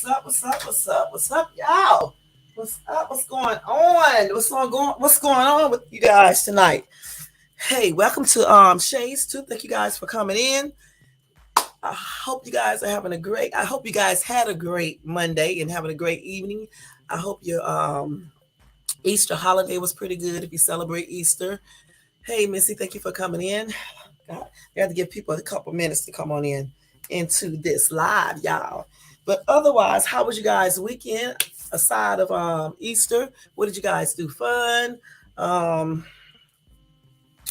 What's up, y'all? What's up? What's going on? What's going on with you guys tonight? Hey, welcome to Shay's too. Thank you guys for coming in. I hope you guys are having a great. I hope you guys had a great Monday and having a great evening. I hope your Easter holiday was pretty good if you celebrate Easter. Hey, Missy, thank you for coming in. God, we have to give people a couple minutes to come on in into this live, y'all. But otherwise, how was you guys' weekend aside of Easter? What did you guys do? Fun? Um,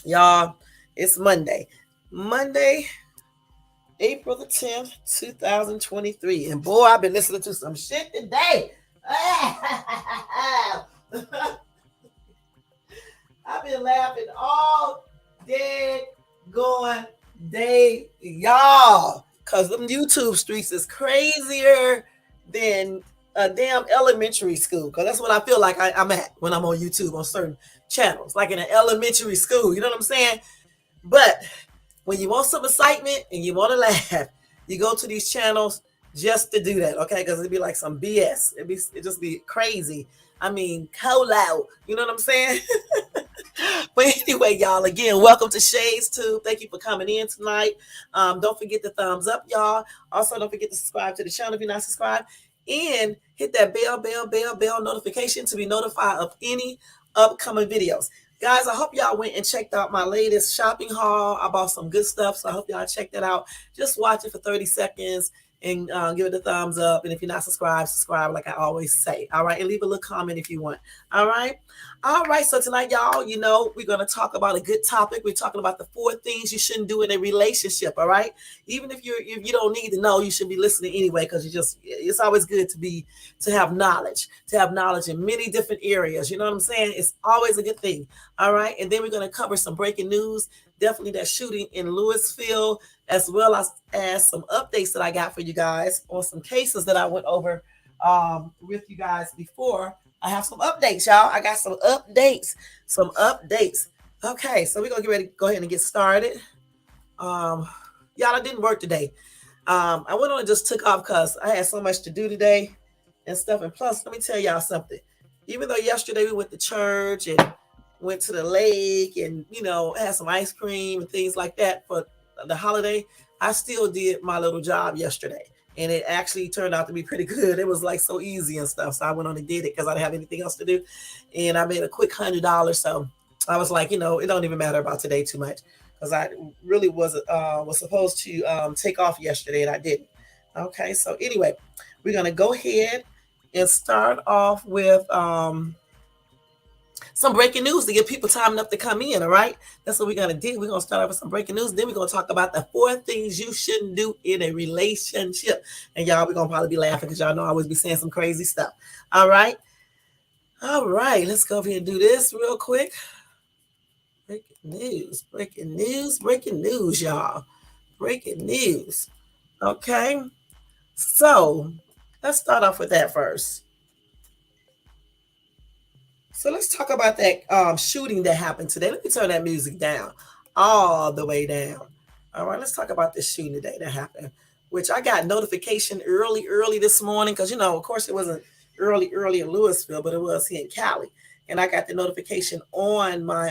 y'all, it's Monday. Monday, April the 10th, 2023. And boy, I've been listening to some shit today. I've been laughing all day going day, y'all. Cause them YouTube streets is crazier than a damn elementary school. Cause that's what I feel like I'm at when I'm on YouTube on certain channels, like in an elementary school. You know what I'm saying? But when you want some excitement and you want to laugh, you go to these channels just to do that, okay? Because it'd be like some BS. It just be crazy. I mean, loud. You know what I'm saying? But anyway, y'all, again, welcome to Shades Tube. Thank you for coming in tonight. Don't forget the thumbs up, y'all. Also, don't forget to subscribe to the channel if you're not subscribed. And hit that bell notification to be notified of any upcoming videos. Guys, I hope y'all went and checked out my latest shopping haul. I bought some good stuff, so I hope y'all checked that out. Just watch it for 30 seconds and give it a thumbs up. And if you're not subscribed, subscribe like I always say. All right, and leave a little comment if you want. All right. All right, so tonight, y'all, we're going to talk about a good topic. We're talking about the 4 things you shouldn't do in a relationship, all right? Even if you don't need to know, you should be listening anyway, because it's always good to have knowledge in many different areas. You know what I'm saying? It's always a good thing, all right? And then we're going to cover some breaking news, definitely that shooting in Louisville, as well as some updates that I got for you guys on some cases that I went over with you guys before. I have some updates, y'all. I got some updates. Okay, so we're gonna get ready to go ahead and get started. Y'all, I didn't work today. I went on and just took off because I had so much to do today and stuff. And plus, let me tell y'all something. Even though yesterday we went to church and went to the lake and had some ice cream and things like that for the holiday, I still did my little job yesterday. And it actually turned out to be pretty good. It was like so easy and stuff. So I went on and did it because I didn't have anything else to do. And I made a quick $100. So I was like, it don't even matter about today too much. Because I really was supposed to take off yesterday and I didn't. Okay, so anyway, we're going to go ahead and start off with some breaking news to give people time enough to come in, all right? That's what we're going to do. We're going to start off with some breaking news. Then we're going to talk about the 4 things you shouldn't do in a relationship. And y'all, we're going to probably be laughing because y'all know I always be saying some crazy stuff. All right? All right, let's go over here and do this real quick. Breaking news, y'all. Breaking news. Okay? So, let's start off with that first. So let's talk about that shooting that happened today. Let me turn that music down, all the way down. All right, let's talk about this shooting today that happened, which I got notification early this morning because, of course, it wasn't early in Louisville, but it was here in Cali. And I got the notification on my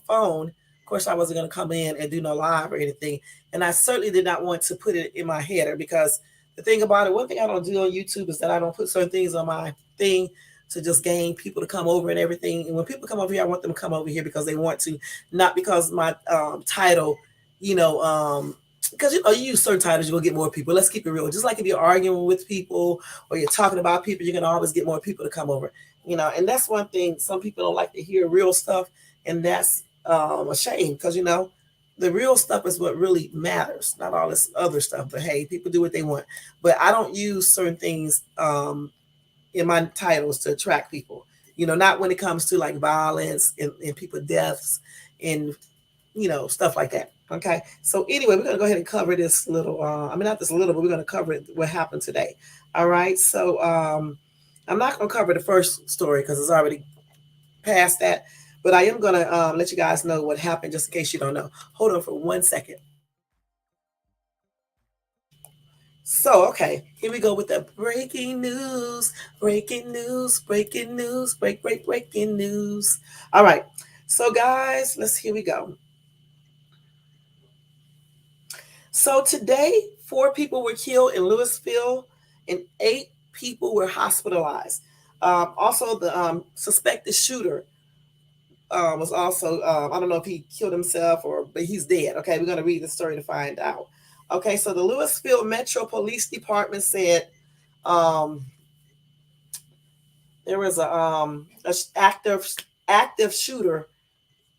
phone. Of course, I wasn't going to come in and do no live or anything. And I certainly did not want to put it in my header because the thing about it, one thing I don't do on YouTube is that I don't put certain things on my thing to just gain people to come over and everything. And when people come over here, I want them to come over here because they want to, not because my title, because you use certain titles, you'll get more people. Let's keep it real. Just like if you're arguing with people or you're talking about people, you're going to always get more people to come over. And that's one thing. Some people don't like to hear real stuff, and that's a shame because, the real stuff is what really matters, not all this other stuff. But hey, people do what they want. But I don't use certain things in my titles to attract people, not when it comes to like violence and people deaths and, stuff like that. Okay. So anyway, we're going to go ahead and cover this little, not this little, but we're going to cover what happened today. All right. So I'm not going to cover the first story because it's already past that, but I am going to let you guys know what happened just in case you don't know. Hold on for 1 second. So, okay, here we go with the breaking news, breaking news, breaking news, breaking news. All right, so guys, here we go. So today, 4 people were killed in Louisville and 8 people were hospitalized. Also, the suspected shooter was also, I don't know if he killed himself or, but he's dead. Okay, we're going to read the story to find out. Okay, so the Louisville Metro Police Department said um, there was a active shooter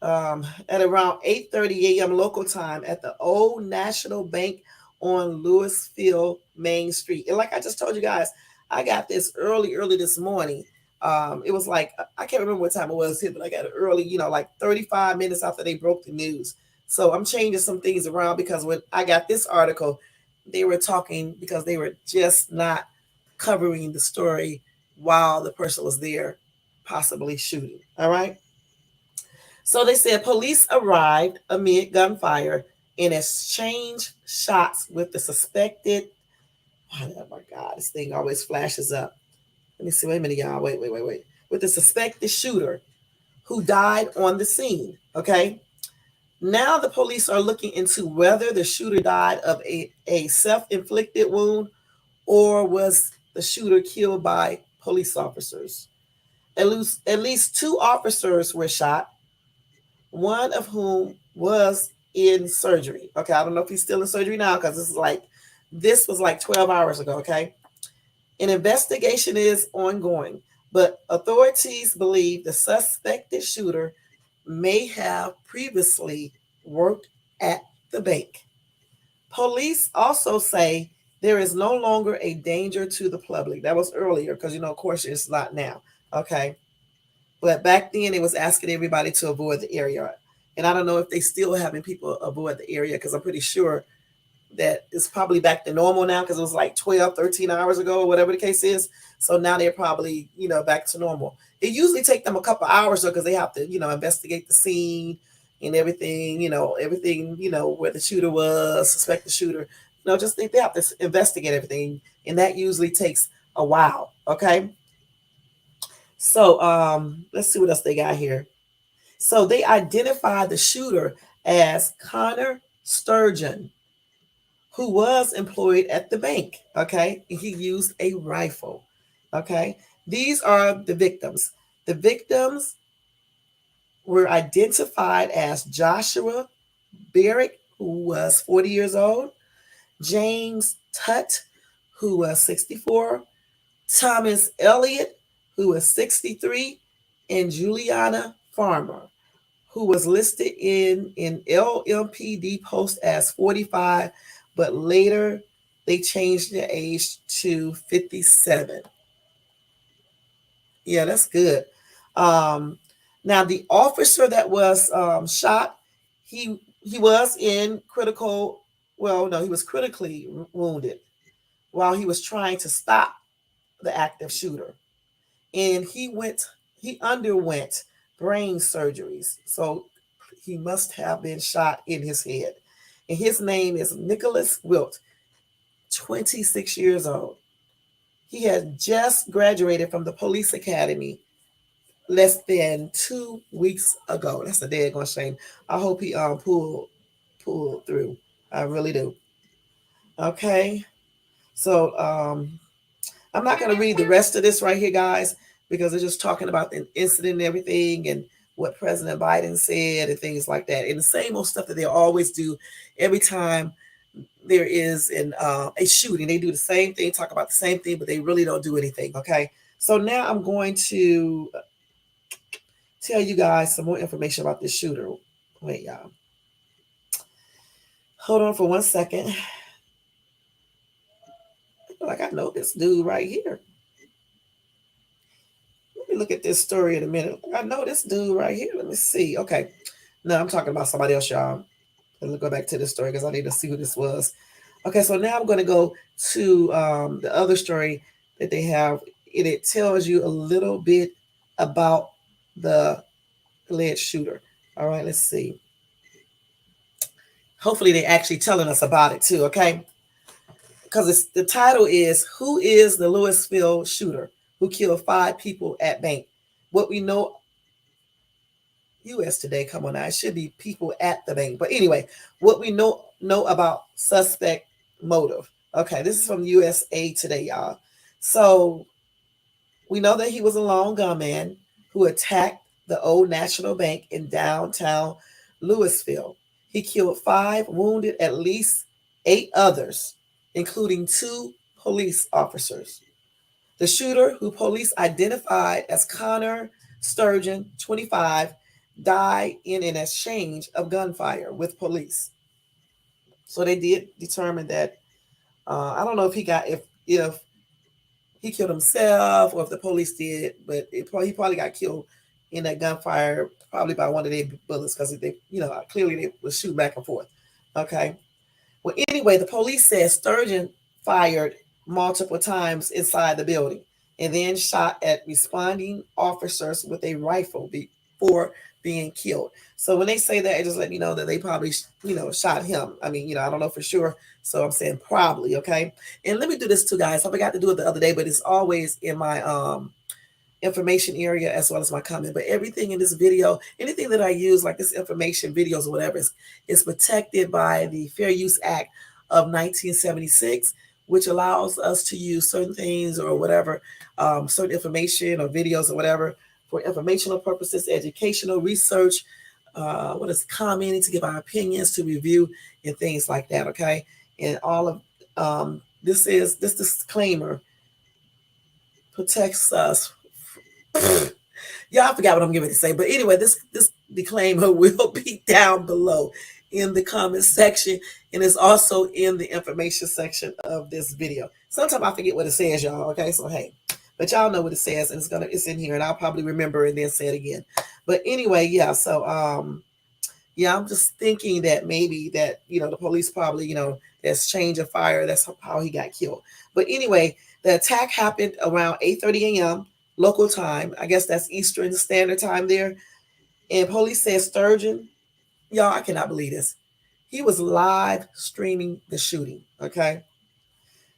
at around 8:30 a.m. local time at the Old National Bank on Louisville Main Street. And like I just told you guys, I got this early this morning. It was like I can't remember what time it was here, but I got it early, like 35 minutes after they broke the news. So I'm changing some things around because when I got this article, they were talking because they were just not covering the story while the person was there, possibly shooting. All right. So they said police arrived amid gunfire and exchanged shots with the suspected. Oh my God, this thing always flashes up. Let me see. Wait a minute, y'all. Wait. With the suspected shooter who died on the scene. Okay. Now the police are looking into whether the shooter died of a self inflicted wound or was the shooter killed by police officers. At least 2 officers were shot, one of whom was in surgery. Okay, I don't know if he's still in surgery now because this was like 12 hours ago. Okay, an investigation is ongoing, but authorities believe the suspected shooter may have previously worked at the bank. Police also say there is no longer a danger to the public. That was earlier because, of course, it's not now. Okay. But back then, it was asking everybody to avoid the area. And I don't know if they still having people avoid the area because I'm pretty sure that it's probably back to normal now because it was like 12, 13 hours ago or whatever the case is. So now they're probably, back to normal. It usually take them a couple hours though because they have to, investigate the scene and everything, where the shooter was, suspect the shooter. Just think they have to investigate everything. And that usually takes a while. Okay. So let's see what else they got here. So they identified the shooter as Connor Sturgeon, who was employed at the bank. Okay. He used a rifle. Okay. These are the victims. The victims were identified as Joshua Barrick, who was 40 years old, James Tutt, who was 64, Thomas Elliott, who was 63, and Juliana Farmer, who was listed in an LMPD post as 45, but later they changed the age to 57. Yeah, that's good. Um, Now the officer that was shot, he was in critical. Well, no, he was critically wounded while he was trying to stop the active shooter, and he underwent brain surgeries. So he must have been shot in his head. And his name is Nicholas Wilt, 26 years old. He had just graduated from the police academy less than 2 weeks ago. That's a dead gone shame. I hope he pulled through. I really do. Okay. So I'm not gonna read the rest of this right here, guys, because they're just talking about the incident and everything and what President Biden said and things like that. And the same old stuff that they always do every time there is a shooting. They do the same thing, talk about the same thing, but they really don't do anything. Okay. So now I'm going to tell you guys some more information about this shooter. Wait, y'all. Hold on for 1 second. Like I know this dude right here. Let me look at this story in a minute. I know this dude right here. Let me see. Okay. No, I'm talking about somebody else, y'all. Let's go back to this story because I need to see who this was. Okay, so now I'm going to go to the other story that they have. And it tells you a little bit about the alleged shooter. All right, let's see. Hopefully, they're actually telling us about it too, okay? because the title is "Who is the Louisville shooter who killed 5 people at bank?" What we know, U.S. today. Come on now, it should be people at the bank. But anyway, what we know about suspect motive. Okay, this is from USA Today, y'all. So we know that he was a lone gunman who attacked the Old National Bank in downtown Louisville. He killed 5, wounded at least 8 others, including 2 police officers. The shooter, who police identified as Connor Sturgeon, 25, died in an exchange of gunfire with police. So they did determine that I don't know if he killed himself or if the police did, but he probably got killed in that gunfire, probably by one of their bullets because they, clearly they would shoot back and forth. Okay. Well, anyway, the police said Sturgeon fired multiple times inside the building and then shot at responding officers with a rifle before being killed. So when they say that, it just let me know that they probably, shot him. I mean, I don't know for sure. So I'm saying probably, okay? And let me do this too, guys. I forgot to do it the other day, but it's always in my information area as well as my comment. But everything in this video, anything that I use, like this information, videos, or whatever, is protected by the Fair Use Act of 1976, which allows us to use certain things or whatever, certain information or videos or whatever for informational purposes, educational, research, what is commenting, to give our opinions, to review, and things like that. Okay, and all of this disclaimer protects us. Y'all forgot what I'm getting to say, but anyway, this disclaimer will be down below in the comment section, and it's also in the information section of this video. Sometimes I forget what it says, y'all. Okay, so hey, but y'all know what it says, and it's in here, and I'll probably remember and then say it again. But anyway, yeah. So yeah, I'm just thinking that maybe that the police probably there's change of fire. That's how he got killed. But anyway, the attack happened around 8:30 a.m. local time. I guess that's Eastern Standard Time there. And police said Sturgeon, y'all, I cannot believe this. He was live streaming the shooting. Okay.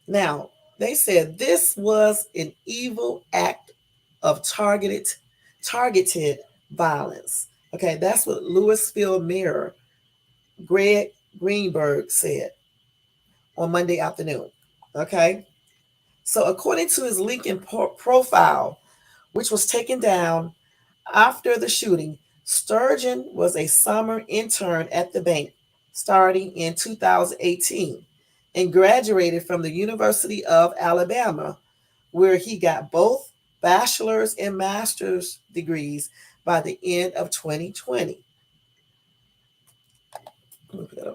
Now, they said this was an evil act of targeted violence. Okay, that's what Louisville Mayor Greg Greenberg said on Monday afternoon. Okay, so according to his LinkedIn profile, which was taken down after the shooting, Sturgeon was a summer intern at the bank starting in 2018 and graduated from the University of Alabama, where he got both bachelor's and master's degrees by the end of 2020.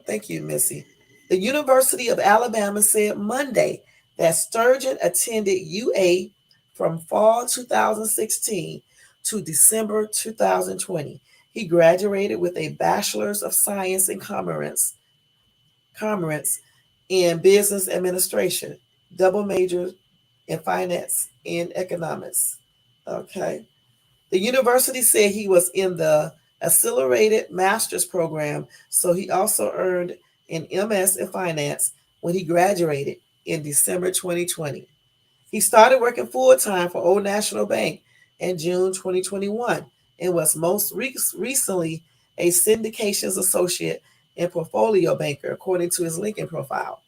Thank you, Missy. The University of Alabama said Monday that Sturgeon attended UA from fall 2016 to December 2020. He graduated with a Bachelor's of Science in Commerce in Business Administration, double major in Finance and Economics. Okay. The university said he was in the Accelerated Master's Program, so he also earned an MS in Finance when he graduated in December 2020. He started working full-time for Old National Bank in June 2021 and was most recently a syndications associate and portfolio banker, according to his LinkedIn profile.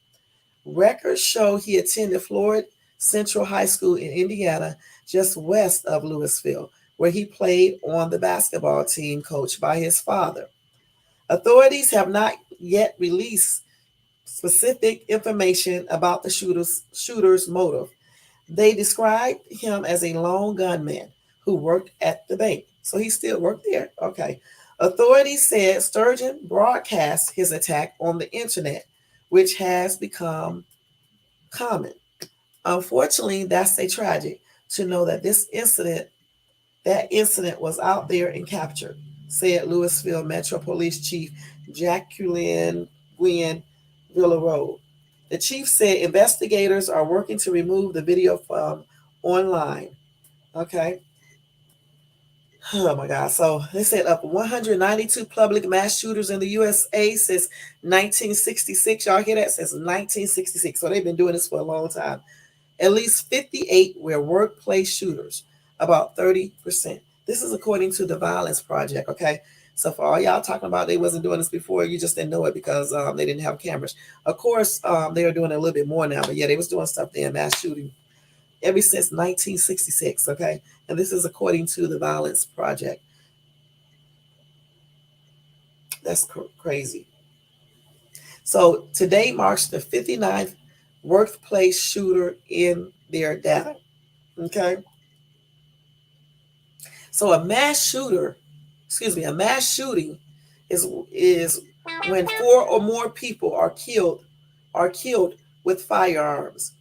Records show he attended Floyd Central High School in Indiana, just west of Louisville, where he played on the basketball team coached by his father. Authorities have not yet released specific information about the shooter's motive. They described him as a lone gunman who worked at the bank. So he still worked there? Okay. Authorities said Sturgeon broadcast his attack on the internet, which has become common. Unfortunately, that's a tragic to know that that incident was out there and captured, said Louisville Metro Police Chief Jacqueline Gwen Villarreal. The chief said investigators are working to remove the video from online. Okay. Oh my God. So they said up 192 public mass shooters in the USA since 1966. Y'all hear that? Since 1966. So they've been doing this for a long time. At least 58 were workplace shooters, about 30%. This is according to the Violence Project, okay? So for all y'all talking about they wasn't doing this before, you just didn't know it because they didn't have cameras. Of course, they are doing it a little bit more now, but yeah, they was doing stuff there, mass shooting, ever since 1966, okay? And this is according to the Violence Project. That's crazy. So today marks the 59th workplace shooter in their data, okay? So a mass shooting is when four or more people are killed with firearms,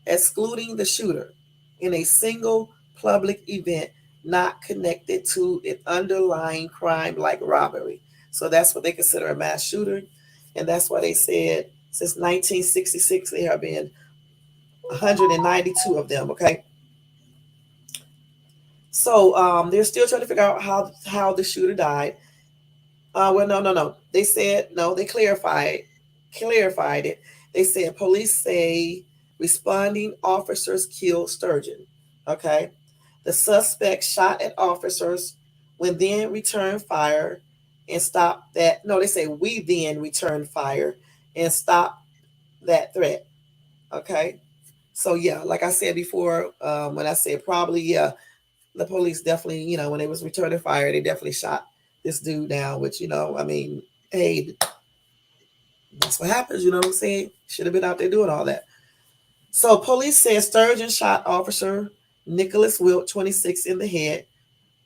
excluding the shooter, in a single public event not connected to an underlying crime like robbery. So that's what they consider a mass shooter, and that's why they said since 1966 there have been 192 of them. Okay, so they're still trying to figure out how the shooter died. Well, no, no, no. They said no. They clarified it. They said police say responding officers killed Sturgeon. Okay, the suspect shot at officers, when then returned fire and stopped that. No, they say we then returned fire and stopped that threat. Okay, so yeah, like I said before, when I said probably, yeah, the police definitely, when they was returning fire, they definitely shot this dude down. Which, I mean, hey, that's what happens. You know what I'm saying? Should have been out there doing all that. So police said Sturgeon shot officer Nicholas Wilt, 26, in the head,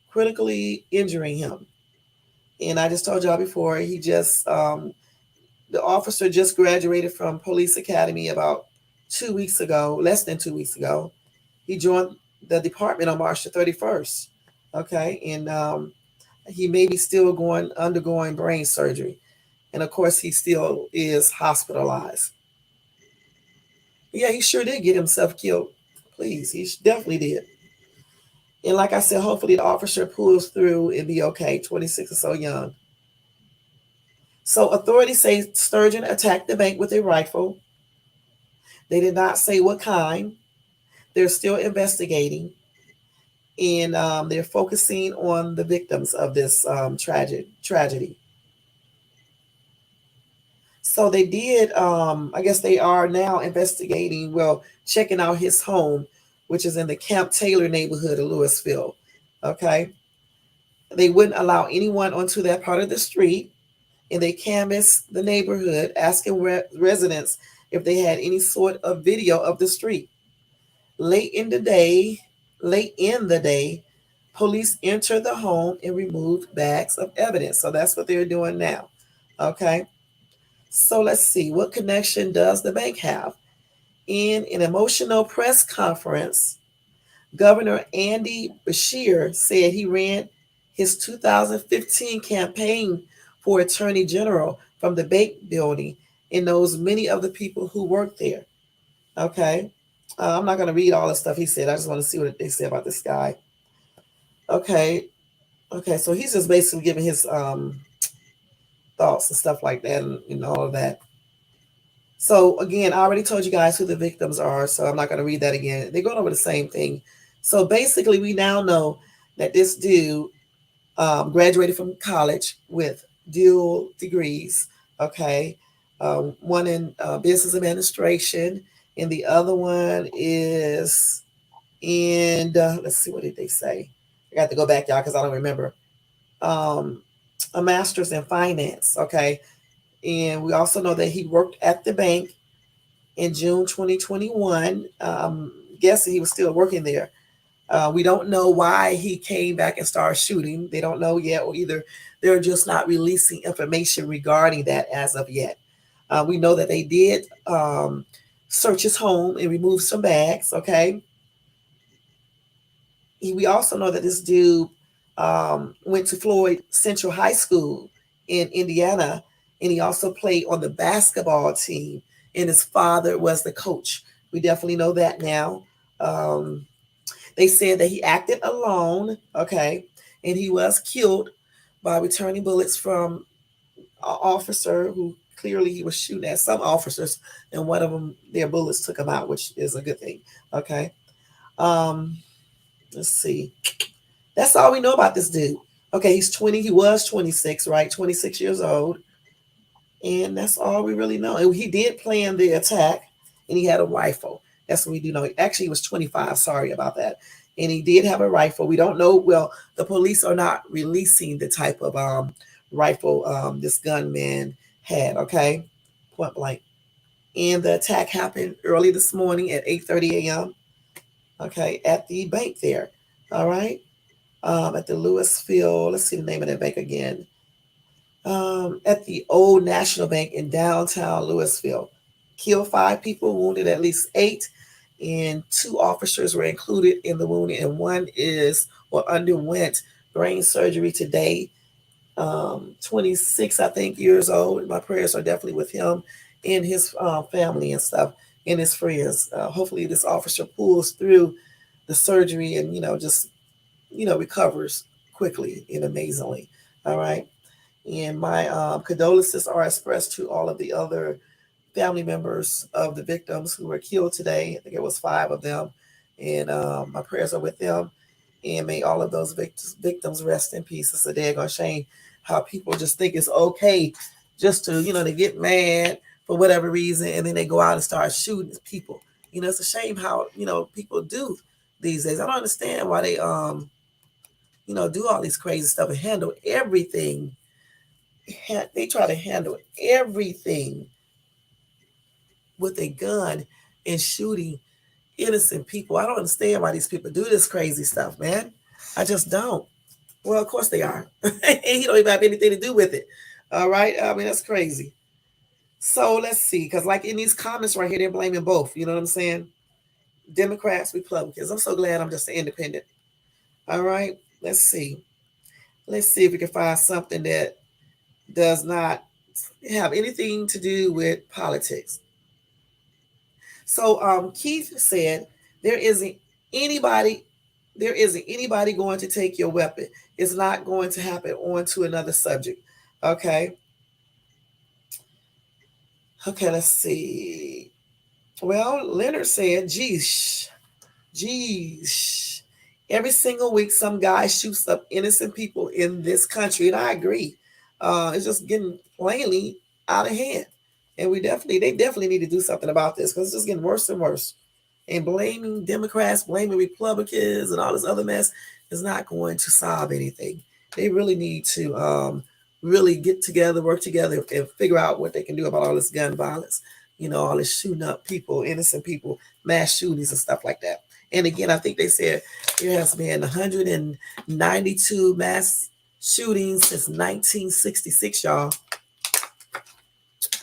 critically injuring him. And I just told y'all before, the officer just graduated from police academy about 2 weeks ago, less than 2 weeks ago. He joined the department on March the 31st. Okay, and he may be still undergoing brain surgery, and of course he still is hospitalized. Yeah, he sure did get himself killed. Please, he definitely did. And like I said, hopefully the officer pulls through and be okay. 26 is so young. So authorities say Sturgeon attacked the bank with a rifle. They did not say what kind. They're still investigating, and they're focusing on the victims of this tragedy. So they did. I guess they are now investigating. Well, checking out his home, which is in the Camp Taylor neighborhood of Louisville. Okay, they wouldn't allow anyone onto that part of the street, and they canvassed the neighborhood, asking residents if they had any sort of video of the street. Late in the day, late in the day, police entered the home and removed bags of evidence. So that's what they're doing now. Okay. So let's see, what connection does the bank have? In an emotional press conference, Governor Andy Beshear said he ran his 2015 campaign for Attorney General from the bank building and knows many of the people who work there. Okay. I'm not going to read all the stuff he said. I just want to see what they say about this guy. Okay. Okay. So he's just basically giving his thoughts and stuff like that, and all of that. So again, I already told you guys who the victims are, so I'm not going to read that again. They're going over the same thing. So basically, we now know that this dude graduated from college with dual degrees. Okay, one in business administration, and the other one is in let's see, what did they say? I got to go back, y'all, because I don't remember. Um, a master's in finance. Okay, and we also know that he worked at the bank in June 2021. Guessing he was still working there. We don't know why he came back and started shooting. They don't know yet, or either they're just not releasing information regarding that as of yet. We know that they did search his home and remove some bags. Okay. We also know that this dude went to Floyd Central High School in Indiana, and he also played on the basketball team, and his father was the coach. We definitely know that now. They said that he acted alone. Okay. and he was killed by returning bullets from an officer who clearly he was shooting at some officers, and one of them, their bullets took him out, which is a good thing. Okay. Um, let's see. That's all we know about this dude. Okay, he's 20. He was 26, right? 26 years old. And that's all we really know. And he did plan the attack, and he had a rifle. That's what we do know. Actually, he was 25. Sorry about that. And he did have a rifle. We don't know. Well, the police are not releasing the type of rifle this gunman had. Okay, point blank. And the attack happened early this morning at 8:30 a.m. Okay, at the bank there. All right, at the Louisville. Let's see the name of that bank again. At the Old National Bank in downtown Louisville. Killed 5 people, wounded at least 8, and 2 officers were included in the wounding, and one is or underwent brain surgery today. 26, I think, years old. My prayers are definitely with him and his family and stuff, and his friends. Hopefully, this officer pulls through the surgery and just recovers quickly and amazingly. All right. And my condolences are expressed to all of the other family members of the victims who were killed today. I think it was 5 of them. And my prayers are with them. And may all of those victims rest in peace. It's a daggone shame how people just think it's okay just to, they get mad for whatever reason, and then they go out and start shooting people. It's a shame how, people do these days. I don't understand why they, do all these crazy stuff and handle everything. They try to handle everything with a gun and shooting innocent people. I don't understand why these people do this crazy stuff, man. I just don't. Well, of course they are. And he don't even have anything to do with it. All right. I mean, that's crazy. So let's see. Because, like in these comments right here, they're blaming both. You know what I'm saying? Democrats, Republicans. I'm so glad I'm just an independent. All right. Let's see. Let's see if we can find something that does not have anything to do with politics. So Keith said, there isn't anybody, there isn't anybody going to take your weapon. It's not going to happen. On to another subject. Okay. Okay, let's see. Well, Leonard said, geez. Every single week, some guy shoots up innocent people in this country, and I agree. It's just getting plainly out of hand, and they definitely need to do something about this because it's just getting worse and worse. And blaming Democrats, blaming Republicans, and all this other mess is not going to solve anything. They really need to really get together, work together, and figure out what they can do about all this gun violence. All this shooting up people, innocent people, mass shootings and stuff like that. And again, I think they said there has been 192 mass shootings since 1966, y'all.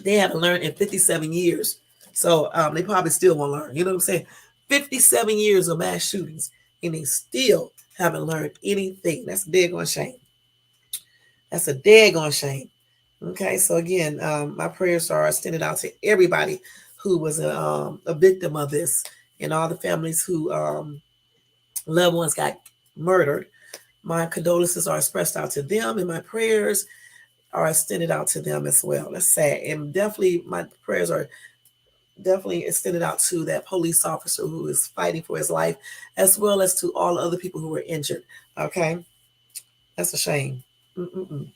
They haven't learned in 57 years. So they probably still won't learn. You know what I'm saying? 57 years of mass shootings, and they still haven't learned anything. That's a daggone shame. That's a daggone shame. Okay, so again, my prayers are extended out to everybody who was a victim of this, and all the families who loved ones got murdered. My condolences are expressed out to them, and my prayers are extended out to them as well. That's sad. And definitely, my prayers are definitely extended out to that police officer who is fighting for his life, as well as to all other people who were injured. Okay? That's a shame. Mm-mm-mm.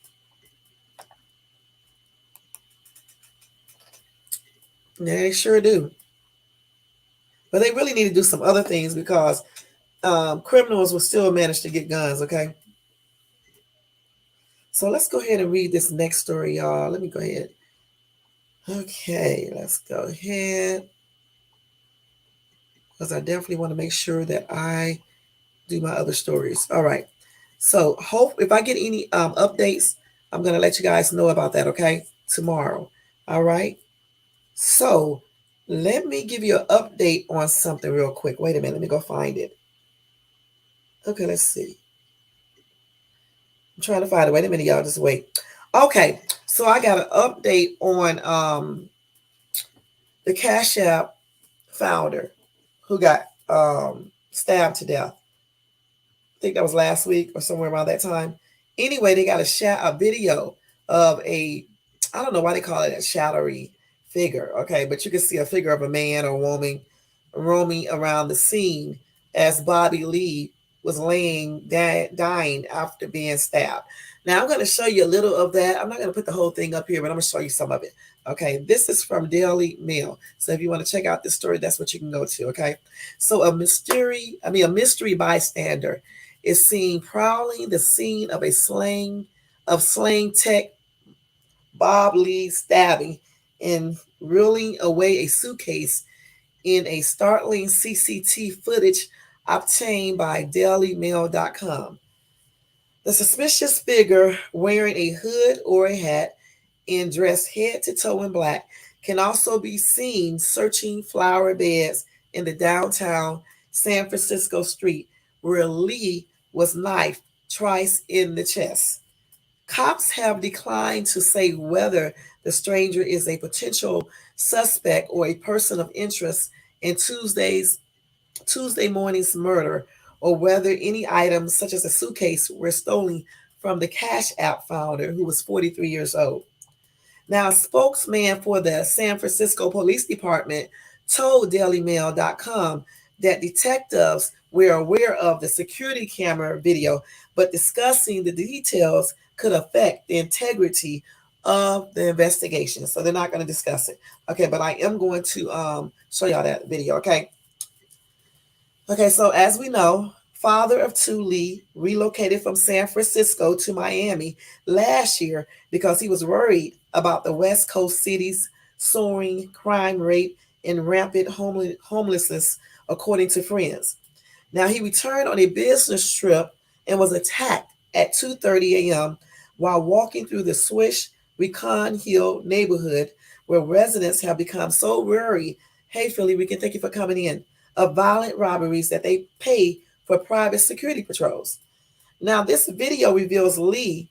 They sure do. But they really need to do some other things because criminals will still manage to get guns, okay? So let's go ahead and read this next story, y'all. Let me go ahead. Okay, let's go ahead. Because I definitely want to make sure that I do my other stories. All right. So hope if I get any updates, I'm gonna let you guys know about that, okay? Tomorrow. All right. So let me give you an update on something real quick. Wait a minute, let me go find it. Okay, let's see. I'm trying to find it. Wait a minute, y'all. Just wait. Okay, so I got an update on the Cash App founder who got stabbed to death. I think that was last week or somewhere around that time. Anyway, they got a video of a, I don't know why they call it a shadowy figure, okay, but you can see a figure of a man or woman roaming around the scene as Bobby Lee was laying dying after being stabbed. Now I'm going to show you a little of that. I'm not going to put the whole thing up here, but I'm going to show you some of it. Okay, this is from Daily Mail. So if you want to check out this story, that's what you can go to. Okay, so a mystery bystander is seen prowling the scene of slang tech Bob Lee stabbing and reeling away a suitcase in a startling CCTV footage obtained by DailyMail.com. The suspicious figure wearing a hood or a hat and dressed head to toe in black can also be seen searching flower beds in the downtown San Francisco street where Lee was knifed twice in the chest. Cops have declined to say whether the stranger is a potential suspect or a person of interest in Tuesday morning's murder, or whether any items such as a suitcase were stolen from the Cash App founder, who was 43 years old. Now, a spokesman for the San Francisco Police Department told DailyMail.com that detectives were aware of the security camera video, but discussing the details could affect the integrity of the investigation. So they're not going to discuss it. Okay, but I am going to show y'all that video. Okay. Okay, so as we know, father of two Lee relocated from San Francisco to Miami last year because he was worried about the West Coast city's soaring crime rate and rampant homelessness, according to friends. Now, he returned on a business trip and was attacked at 2:30 a.m. while walking through the Swish Recon Hill neighborhood, where residents have become so worried. Hey, Philly, we can thank you for coming in. Of violent robberies that they pay for private security patrols. Now, this video reveals Lee,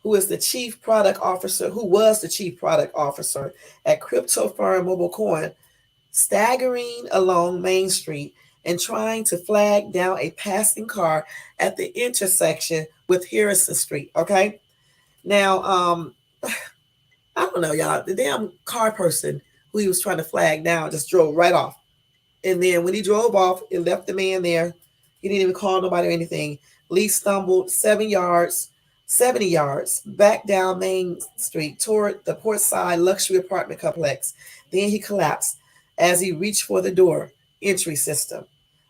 who was the chief product officer at crypto firm Mobile Coin, staggering along Main Street and trying to flag down a passing car at the intersection with Harrison Street. Okay. Now, I don't know, y'all. The damn car person who he was trying to flag down just drove right off. And then when he drove off, it left the man there. He didn't even call nobody or anything. Lee stumbled 70 yards back down Main Street toward the Portside luxury apartment complex. Then he collapsed as he reached for the door entry system.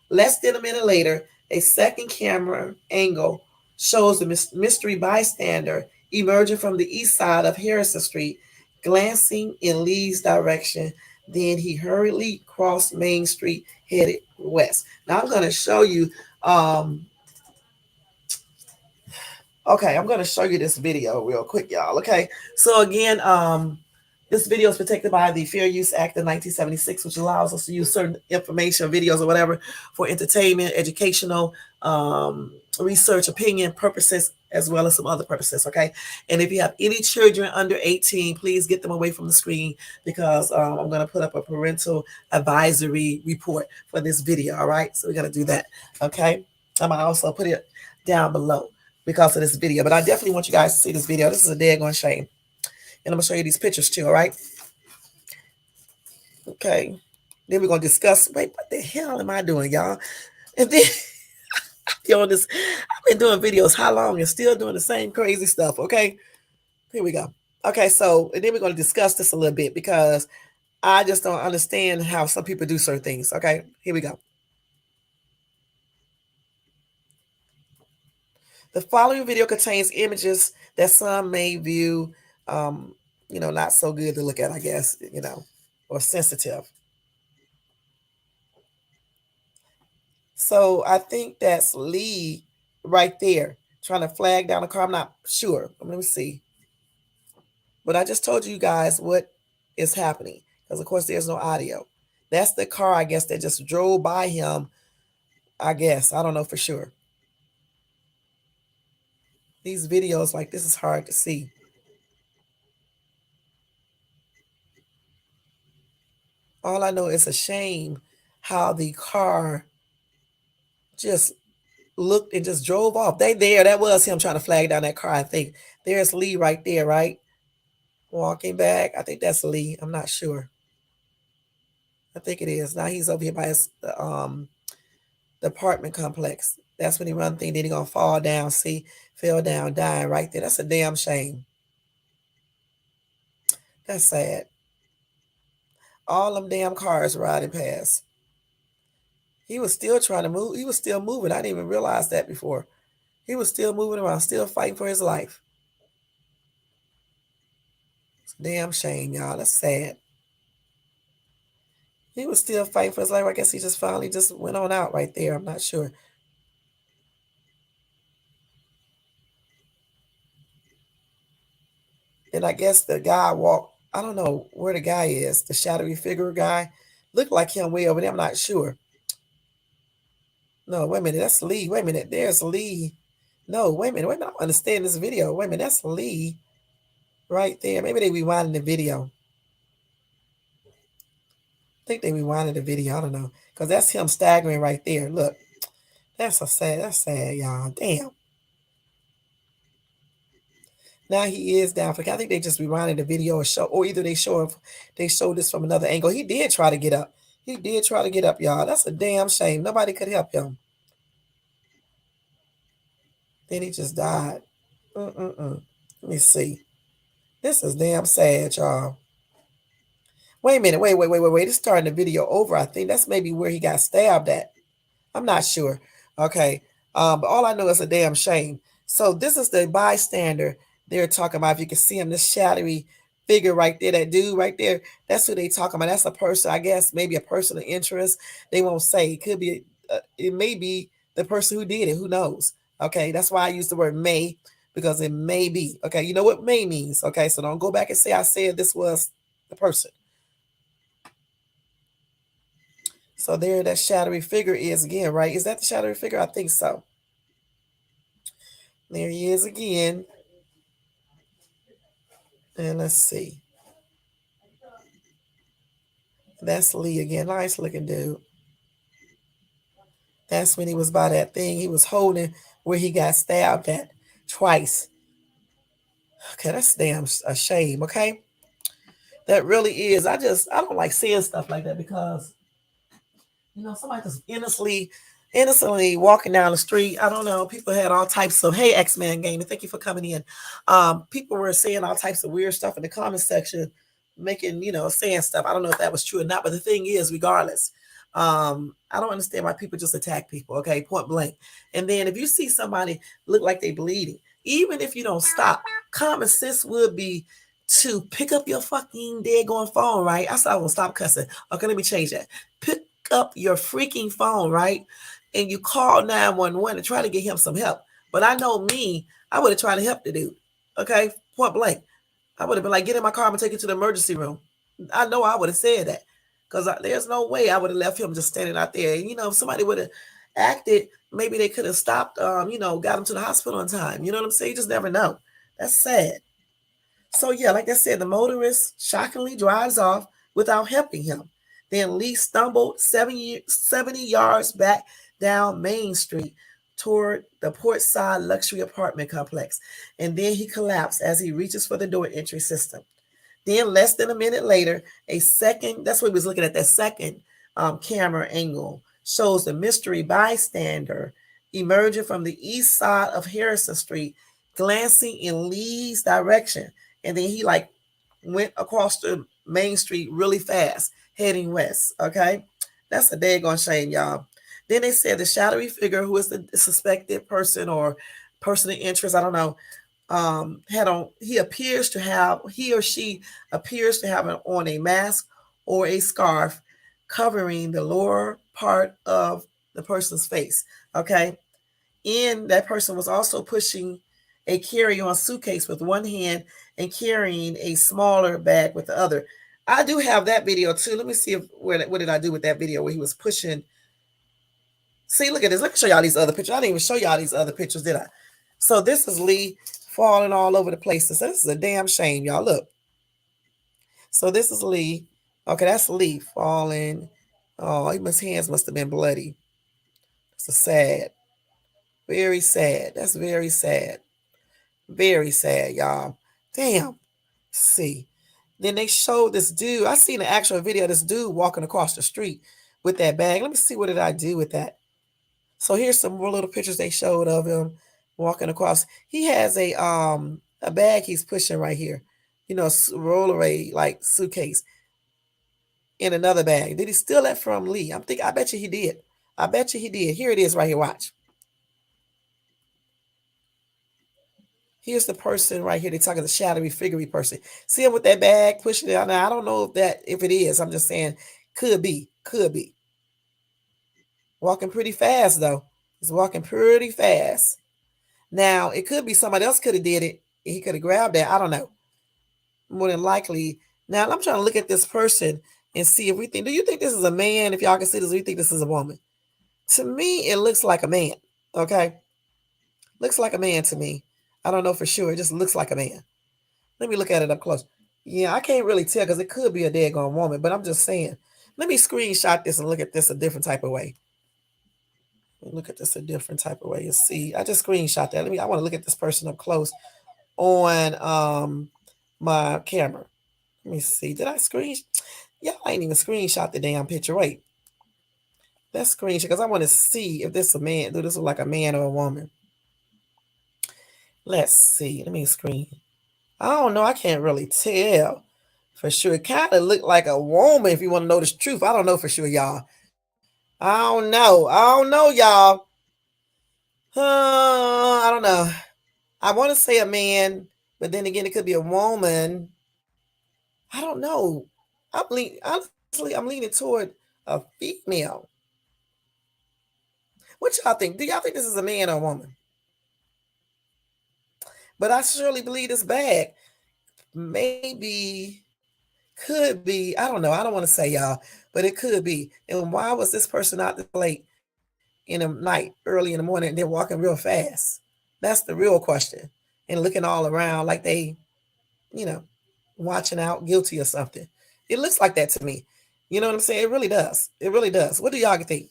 Less than a minute later, a second camera angle shows the mystery bystander emerging from the east side of Harrison Street, glancing in Lee's direction. Then he hurriedly crossed Main Street, headed west. Now I'm going to show you. Okay, I'm going to show you this video real quick, y'all. Okay, so again, this video is protected by the Fair Use Act of 1976, which allows us to use certain information, videos, or whatever for entertainment, educational, research, opinion purposes, as well as some other purposes. Okay, and if you have any children under 18, please get them away from the screen because I'm going to put up a parental advisory report for this video. All right, so we got to do that. Okay, I'm going to also put it down below because of this video, but I definitely want you guys to see this video. This is a daggone shame. And I'm going to show you these pictures too, all right? Okay. Then we're going to discuss, wait, what the hell am I doing, y'all? And then, this, I've been doing videos how long and still doing the same crazy stuff, okay? Here we go. Okay, so, and then we're going to discuss this a little bit because I just don't understand how some people do certain things, okay? Here we go. The following video contains images that some may view, not so good to look at, I guess, or sensitive. So I think that's Lee right there trying to flag down the car. I'm not sure. Let me see. But I just told you guys what is happening because, of course, there's no audio. That's the car, I guess, that just drove by him. I guess. I don't know for sure. These videos like this is hard to see. All I know is a shame how the car just looked and just drove off. They there. That was him trying to flag down that car. I think there's Lee right there, right? Walking back. I think that's Lee. I'm not sure. I think it is. Now he's over here by his the apartment complex. That's when he run thing. Then he gonna fall down. See, fell down, dying right there. That's a damn shame. That's sad. All them damn cars riding past. He was still trying to move. He was still moving. I didn't even realize that before. He was still moving around, still fighting for his life. It's a damn shame, y'all. That's sad. He was still fighting for his life. I guess he just finally just went on out right there. I'm not sure. And I guess the guy walked. I don't know where the guy is. The shadowy figure guy looked like him way over there. I'm not sure. No, wait a minute. That's Lee. Wait a minute. There's Lee. No, wait a minute. Wait a minute. I don't understand this video. Wait a minute. That's Lee right there. Maybe they rewinding the video. I think they rewinded the video. I don't know. Because that's him staggering right there. Look. That's so sad. That's sad, y'all. Damn. Now he is down for. I think they just rewinded the video or show, or either they showed this from another angle. He did try to get up. He did try to get up, y'all. That's a damn shame. Nobody could help him. Then he just died. Let me see. This is damn sad, y'all. Wait a minute. Wait. It's starting the video over. I think that's maybe where he got stabbed at. I'm not sure. Okay. But all I know is a damn shame. So this is the bystander they're talking about. If you can see him, this shadowy figure right there, that dude right there, that's who they talking about. That's a person, I guess, maybe a person of interest. They won't say. It could be, it may be the person who did it. Who knows? Okay. That's why I use the word may, because it may be. Okay. You know what may means. Okay. So don't go back and say I said this was the person. So there that shadowy figure is again, right? Is that the shadowy figure? I think so. There he is again. And let's see. That's Lee again. Nice looking dude. That's when he was by that thing he was holding where he got stabbed at twice. Okay, that's damn a shame, okay? That really is. I don't like seeing stuff like that because somebody just innocently walking down the street. I don't know. People had all types of hey X-Man Gaming. Thank you for coming in. People were saying all types of weird stuff in the comment section, making, saying stuff. I don't know if that was true or not, but the thing is, regardless, I don't understand why people just attack people, okay, point blank. And then if you see somebody look like they bleeding, even if you don't stop, common sense would be to pick up your fucking dead going phone, right? I said I won't stop cussing. Okay, let me change that. Pick up your freaking phone, right? And you call 911 and try to get him some help. But I know me, I would have tried to help the dude. Okay, point blank. I would have been like, get in my car and take you to the emergency room. I know I would have said that because there's no way I would have left him just standing out there. And, if somebody would have acted, maybe they could have stopped, got him to the hospital in time. You know what I'm saying? You just never know. That's sad. So, yeah, like I said, the motorist shockingly drives off without helping him. Then Lee stumbled 70 yards back down Main Street toward the Portside luxury apartment complex. And then he collapsed as he reaches for the door entry system. Then less than a minute later, that's what he was looking at, that second camera angle shows the mystery bystander emerging from the east side of Harrison Street, glancing in Lee's direction. And then he went across the Main Street really fast, heading west. Okay. That's a daggone shame, y'all. Then they said the shadowy figure, who is the suspected person or person of interest, I don't know, he or she appears to have on a mask or a scarf covering the lower part of the person's face. Okay. And that person was also pushing a carry-on suitcase with one hand and carrying a smaller bag with the other. I do have that video too. Let me see what did I do with that video where he was pushing. See, look at this. Let me show y'all these other pictures. I didn't even show y'all these other pictures, did I? So this is Lee falling all over the place. So this is a damn shame, y'all. Look. So this is Lee. Okay, that's Lee falling. Oh, his hands must have been bloody. It's a sad, very sad. That's very sad. Very sad, y'all. Damn. See. Then they showed this dude. I seen an actual video of this dude walking across the street with that bag. Let me see what did I do with that. So here's some more little pictures they showed of him walking across. He has a bag he's pushing right here. You know, rollerway like suitcase in another bag. Did he steal that from Lee? I'm thinking I bet you he did. I bet you he did. Here it is right here. Watch. Here's the person right here. They're talking the shadowy, figurey person. See him with that bag pushing it out. Now I don't know if it is. I'm just saying, could be, could be. Walking pretty fast though. He's walking pretty fast. Now it could be somebody else could have did it. He could have grabbed that. I don't know. More than likely. Now I'm trying to look at this person and see if we think. Do you think this is a man? If y'all can see this, do you think this is a woman? To me, it looks like a man. Okay, looks like a man to me. I don't know for sure. It just looks like a man. Let me look at it up close. Yeah, I can't really tell because it could be a daggone woman, but I'm just saying. Let me screenshot this and look at this a different type of way. Look at this a different type of way. You see, I just screenshot that. I want to look at this person up close on my camera. Let me see. Did I screen? Yeah, I ain't even screenshot the damn picture. Wait. Let's screenshot because I want to see if this is a man. Do this look like a man or a woman? Let's see. Let me screen. I don't know. I can't really tell for sure. It kind of looked like a woman if you want to know the truth. I don't know for sure, y'all. I don't know. I don't know, y'all. I don't know. I want to say a man, but then again, it could be a woman. I don't know. Honestly, I'm leaning toward a female. What y'all think? Do y'all think this is a man or a woman? But I surely believe this bag. Maybe could be. I don't know. I don't want to say y'all, but it could be. And why was this person out this late in the night, early in the morning, and they're walking real fast? That's the real question. And looking all around like they, you know, watching out, guilty or something. It looks like that to me. You know what I'm saying? It really does. It really does. What do y'all think?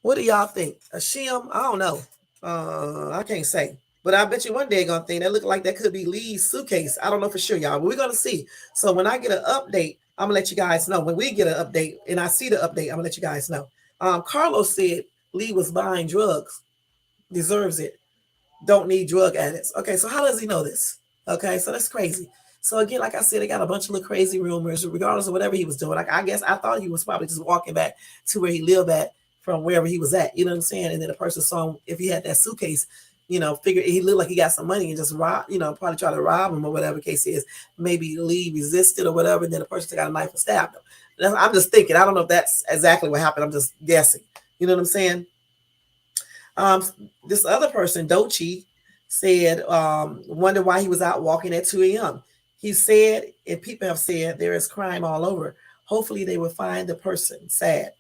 What do y'all think? A shim? I don't know. I can't say. But I bet you one day gonna think that look like that could be Lee's suitcase. I don't know for sure, y'all. But we're gonna see. So when I get an update, I'm gonna let you guys know. When we get an update and I see the update, I'm gonna let you guys know. Carlos said Lee was buying drugs. Deserves it. Don't need drug addicts. Okay, so how does he know this? Okay, so that's crazy. So again, like I said, they got a bunch of little crazy rumors, regardless of whatever he was doing. Like I guess I thought he was probably just walking back to where he lived at from wherever he was at. You know what I'm saying? And then the person saw him if he had that suitcase, figured he looked like he got some money and just rob, probably try to rob him or whatever the case is. Maybe Lee resisted or whatever, and then the person took out a knife and stabbed him. I'm just thinking. I don't know if that's exactly what happened. I'm just guessing. You know what I'm saying? Um, this other person, Dochi, said, wonder why he was out walking at 2 a.m. He said, and people have said there is crime all over. Hopefully they will find the person. Sad.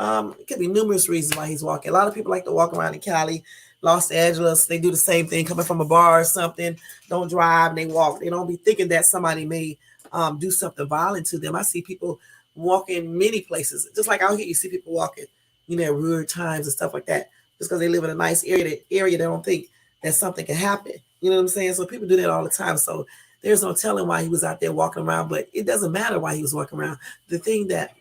It could be numerous reasons why he's walking. A lot of people like to walk around in Cali, Los Angeles. They do the same thing, coming from a bar or something. Don't drive, and they walk. They don't be thinking that somebody may do something violent to them. I see people walking many places. Just like out here, you see people walking, at weird times and stuff like that. Just because they live in a nice area, they don't think that something can happen. You know what I'm saying? So people do that all the time. So there's no telling why he was out there walking around, but it doesn't matter why he was walking around. The thing that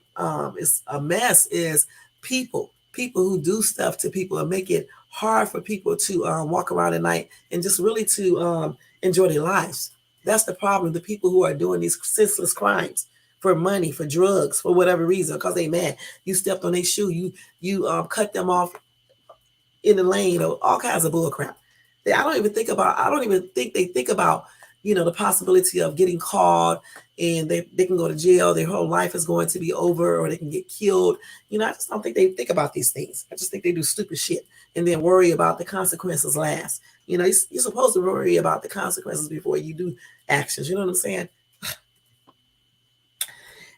is a mess is people who do stuff to people and make it hard for people to walk around at night and just really to enjoy their lives. That's the problem. The people who are doing these senseless crimes for money, for drugs, for whatever reason, because they mad. You stepped on their shoe. You cut them off in the lane or all kinds of bull crap. I don't even think they think about, the possibility of getting caught and they can go to jail. Their whole life is going to be over or they can get killed. I just don't think they think about these things. I just think they do stupid shit and then worry about the consequences last. You're supposed to worry about the consequences before you do actions. You know what I'm saying?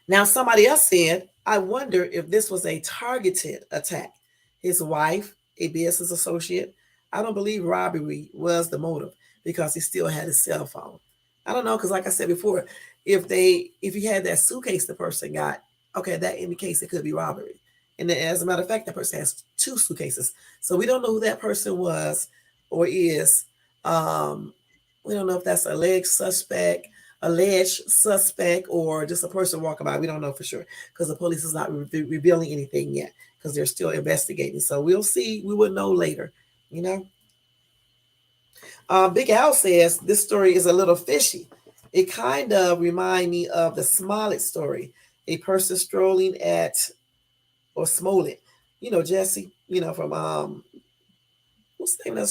Now, somebody else said, I wonder if this was a targeted attack. His wife, a business associate. I don't believe robbery was the motive because he still had his cell phone. I don't know, because like I said before, if he had that suitcase the person got, Okay, that indicates it could be robbery. And then, as a matter of fact, that person has two suitcases. So we don't know who that person was or is. Um, we don't know if that's alleged suspect, or just a person walking by. We don't know for sure because the police is not revealing anything yet because they're still investigating. So we'll see. We will know later. You know. Big Al says this story is a little fishy. It kind of remind me of the Smollett story. A person strolling at or Smollett, Jesse, from what's the name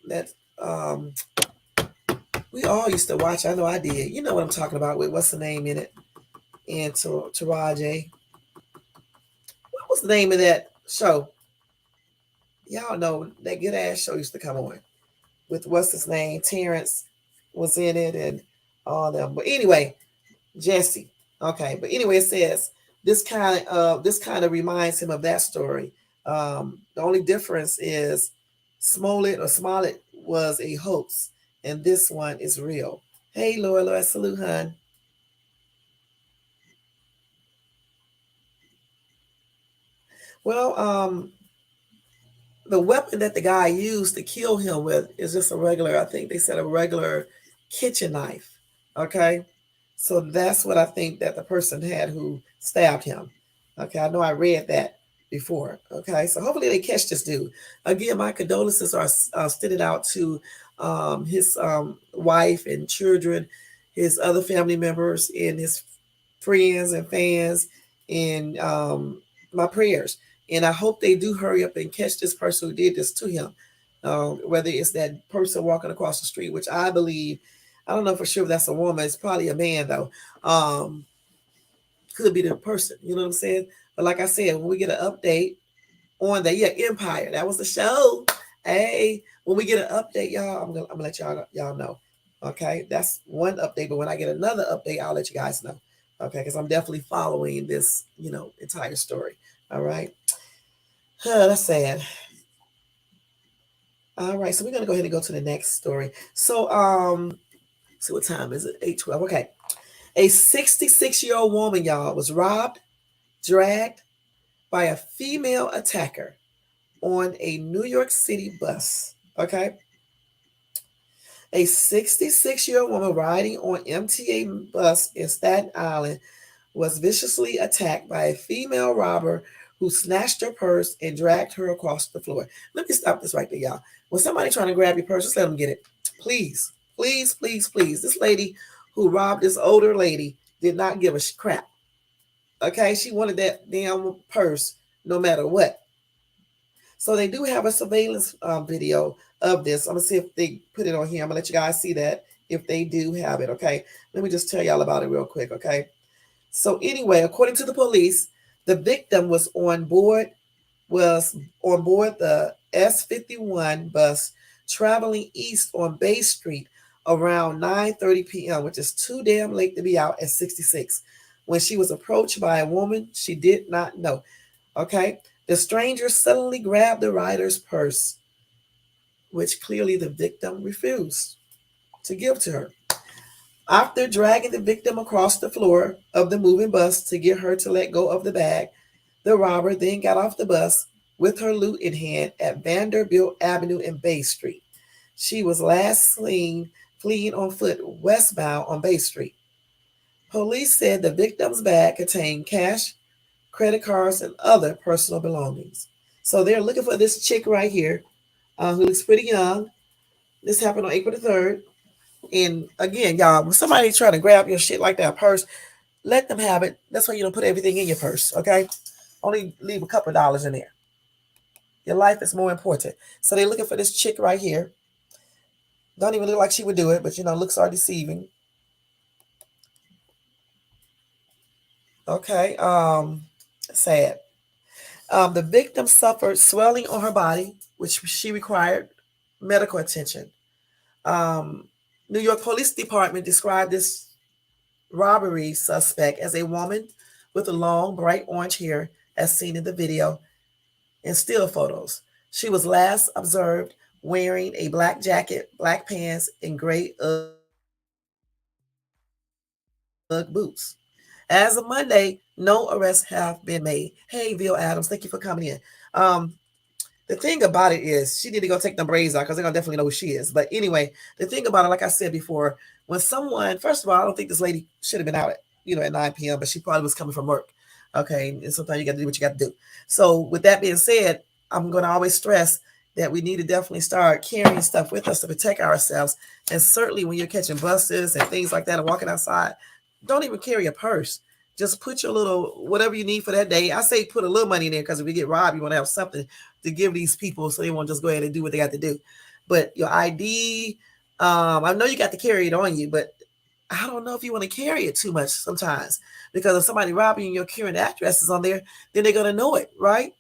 that um we all used to watch. I know I did. You know what I'm talking about with what's the name in it? And Taraji. What was the name of that show? Y'all know that good ass show used to come on with what's his name? Terrence was in it and all them. But anyway, Jesse. Okay, but anyway, it says this kind of reminds him of that story. The only difference is Smollett was a hoax, and this one is real. Hey, Laura, salute, hun. Well, the weapon that the guy used to kill him with is just a regular, I think they said a regular kitchen knife. Okay. So that's what I think that the person had who stabbed him. Okay. I know I read that before. Okay. So hopefully they catch this dude. Again, my condolences are extended out to his wife and children, his other family members, and his friends and fans, and my prayers. And I hope they do hurry up and catch this person who did this to him. Whether it's that person walking across the street, which I believe, I don't know for sure if that's a woman. It's probably a man though. Could be the person. You know what I'm saying? But like I said, when we get an update on the Empire, that was the show. Hey, when we get an update, y'all, I'm gonna let y'all know. Okay, that's one update. But when I get another update, I'll let you guys know. Okay, because I'm definitely following this, entire story. All right. That's sad. All right, so we're gonna go ahead and go to the next story. So, see what time is it? 8:12. Okay. A 66-year-old woman, y'all, was robbed, dragged by a female attacker on a New York City bus. Okay. A 66-year-old woman riding on MTA bus in Staten Island was viciously attacked by a female robber who snatched her purse and dragged her across the floor. Let me stop this right there, y'all. When somebody trying to grab your purse, just let them get it. Please, please, please, please. This lady who robbed this older lady did not give a crap. Okay, she wanted that damn purse no matter what. So they do have a surveillance video of this. I'm gonna see if they put it on here. I'm gonna let you guys see that if they do have it. Okay, let me just tell y'all about it real quick. Okay, so anyway, according to the police, the victim was on board the S51 bus traveling east on Bay Street around 9:30 p.m., which is too damn late to be out at 66, when she was approached by a woman she did not know. Okay, the stranger suddenly grabbed the rider's purse, which clearly the victim refused to give to her. After dragging the victim across the floor of the moving bus to get her to let go of the bag, the robber then got off the bus with her loot in hand at Vanderbilt Avenue and Bay Street. She was last seen fleeing on foot westbound on Bay Street. Police said the victim's bag contained cash, credit cards, and other personal belongings. So they're looking for this chick right here, who looks pretty young. This happened on April the 3rd. And again, y'all, when somebody trying to grab your shit like that purse, let them have it. That's why you don't put everything in your purse, okay? Only leave a couple of dollars in there. Your life is more important. So they're looking for this chick right here. Don't even look like she would do it, but looks are deceiving. Okay. Sad. The victim suffered swelling on her body, which she required medical attention. Um, New York Police Department described this robbery suspect as a woman with a long, bright orange hair, as seen in the video and still photos. She was last observed wearing a black jacket, black pants, and gray Ugg boots. As of Monday, no arrests have been made. Hey, Bill Adams, thank you for coming in. Um, the thing about it is she need to go take them braids out because they're gonna definitely know who she is. But anyway, the thing about it, like I said before, when someone, first of all, I don't think this lady should have been out at 9 p.m., but she probably was coming from work. Okay. And sometimes you got to do what you got to do. So with that being said, I'm gonna always stress that we need to definitely start carrying stuff with us to protect ourselves. And certainly when you're catching buses and things like that and walking outside, don't even carry a purse. Just put your little whatever you need for that day. I say put a little money in there because if you get robbed, you want to have something to give these people so they won't just go ahead and do what they got to do. But your ID, I know you got to carry it on you, but I don't know if you want to carry it too much sometimes because if somebody robbing you and your current address is on there, then they're gonna know it, right?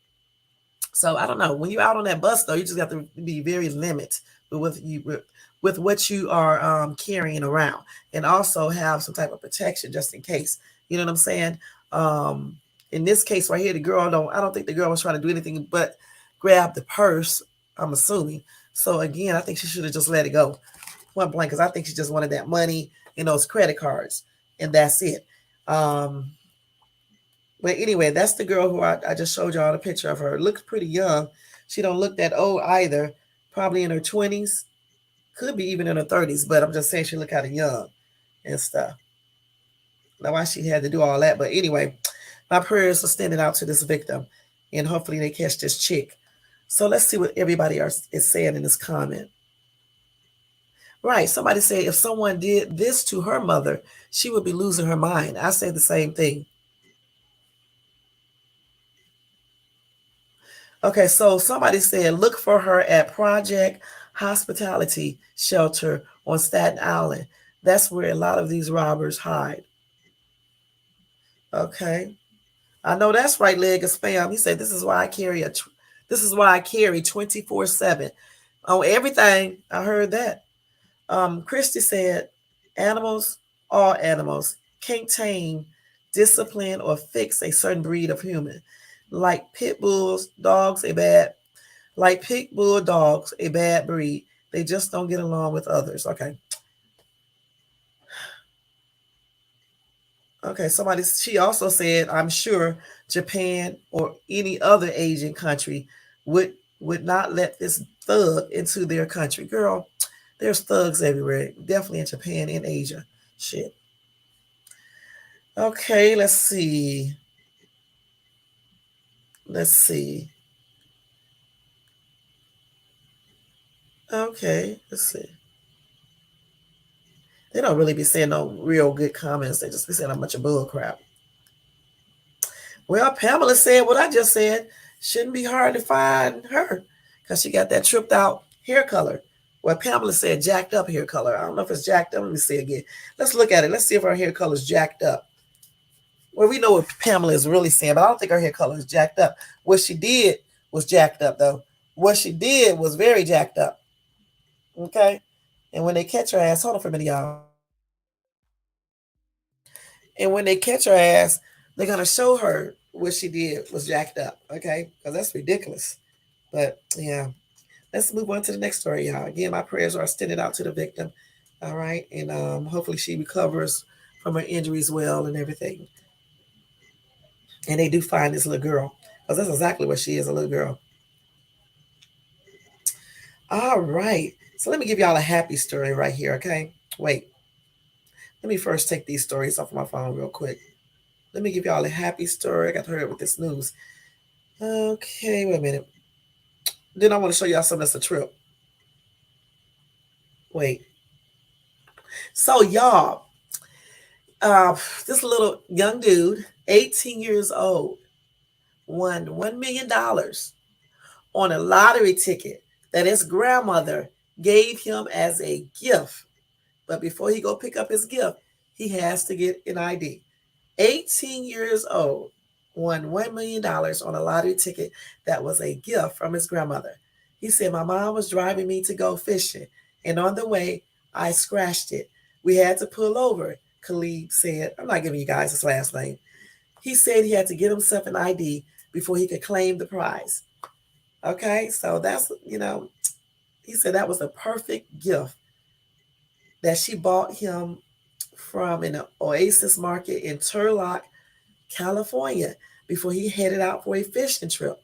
So I don't know. When you're out on that bus, though, you just have to be very limited with what you are carrying around, and also have some type of protection just in case. You know what I'm saying? Um, in this case right here, the girl don't. I don't think the girl was trying to do anything but grab the purse. I'm assuming. So again, I think she should have just let it go, point blank, because I think she just wanted that money and those credit cards, and that's it. Um, but anyway, that's the girl who I just showed y'all the picture of her. Looks pretty young. She don't look that old either. Probably in her 20s. Could be even in her 30s. But I'm just saying she look kind of young and stuff. Now why she had to do all that. But anyway, my prayers are standing out to this victim. And hopefully they catch this chick. So let's see what everybody else is saying in this comment. Right. Somebody said if someone did this to her mother, she would be losing her mind. I say the same thing. Okay, so somebody said look for her at Project Hospitality Shelter on Staten Island. That's where a lot of these robbers hide. Okay, I know that's right. Leg of spam. He said this is why I carry 24/7 on everything. I heard that. Christy said animals, all animals, can't tame, discipline, or fix a certain breed of human. Like pit bulls, dogs, like pit bull dogs, a bad breed. They just don't get along with others. Okay. Okay. She also said, I'm sure Japan or any other Asian country would would not let this thug into their country. Girl, there's thugs everywhere. Definitely in Japan and Asia. Shit. Okay, let's see. Let's see. Okay, let's see. They don't really be saying no real good comments. They just be saying a bunch of bull crap. Well, Pamela said what I just said. Shouldn't be hard to find her because she got that tripped out hair color. Well, Pamela said jacked up hair color. I don't know if it's jacked up. Let me see again. Let's look at it. Let's see if her hair color is jacked up. Well, we know what Pamela is really saying, but I don't think her hair color is jacked up. What she did was jacked up, though. What she did was very jacked up. Okay? And when they catch her ass, hold on for a minute, y'all. And when they catch her ass, they're gonna show her what she did was jacked up, okay? Because that's ridiculous. But yeah, let's move on to the next story, y'all. Again, my prayers are extended out to the victim, all right, and hopefully she recovers from her injuries well and everything. And they do find this little girl because that's exactly what she is, a little girl. All right, so let me give y'all a happy story right here, okay? Wait, let me first take these stories off my phone real quick. Let me give y'all a happy story. I got to hurry up with this news. Okay, wait a minute. Then I want to show y'all something that's a trip. Wait. So y'all, uh, this little young dude, 18 years old, won $1 million on a lottery ticket that his grandmother gave him as a gift. But before he go pick up his gift, he has to get an ID. 18 years old, won $1 million on a lottery ticket that was a gift from his grandmother. He said, my mom was driving me to go fishing, and on the way, I scratched it. We had to pull over, Khalid said. I'm not giving you guys his last name. He said he had to get himself an ID before he could claim the prize. Okay, so that's, he said that was a perfect gift that she bought him from an oasis market in Turlock, California, before he headed out for a fishing trip.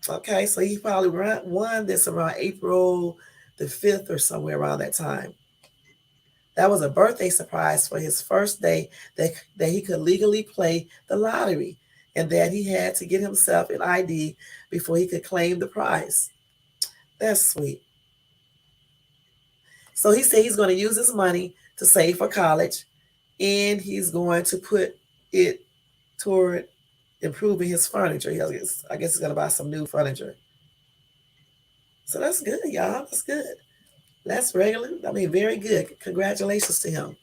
Okay, so he probably won this around April the 5th or somewhere around that time. That was a birthday surprise for his first day that he could legally play the lottery, and that he had to get himself an ID before he could claim the prize. That's sweet. So he said he's going to use his money to save for college, and he's going to put it toward improving his furniture. I guess he's going to buy some new furniture. So that's good, y'all. That's good. That's regular. I mean, very good. Congratulations to him.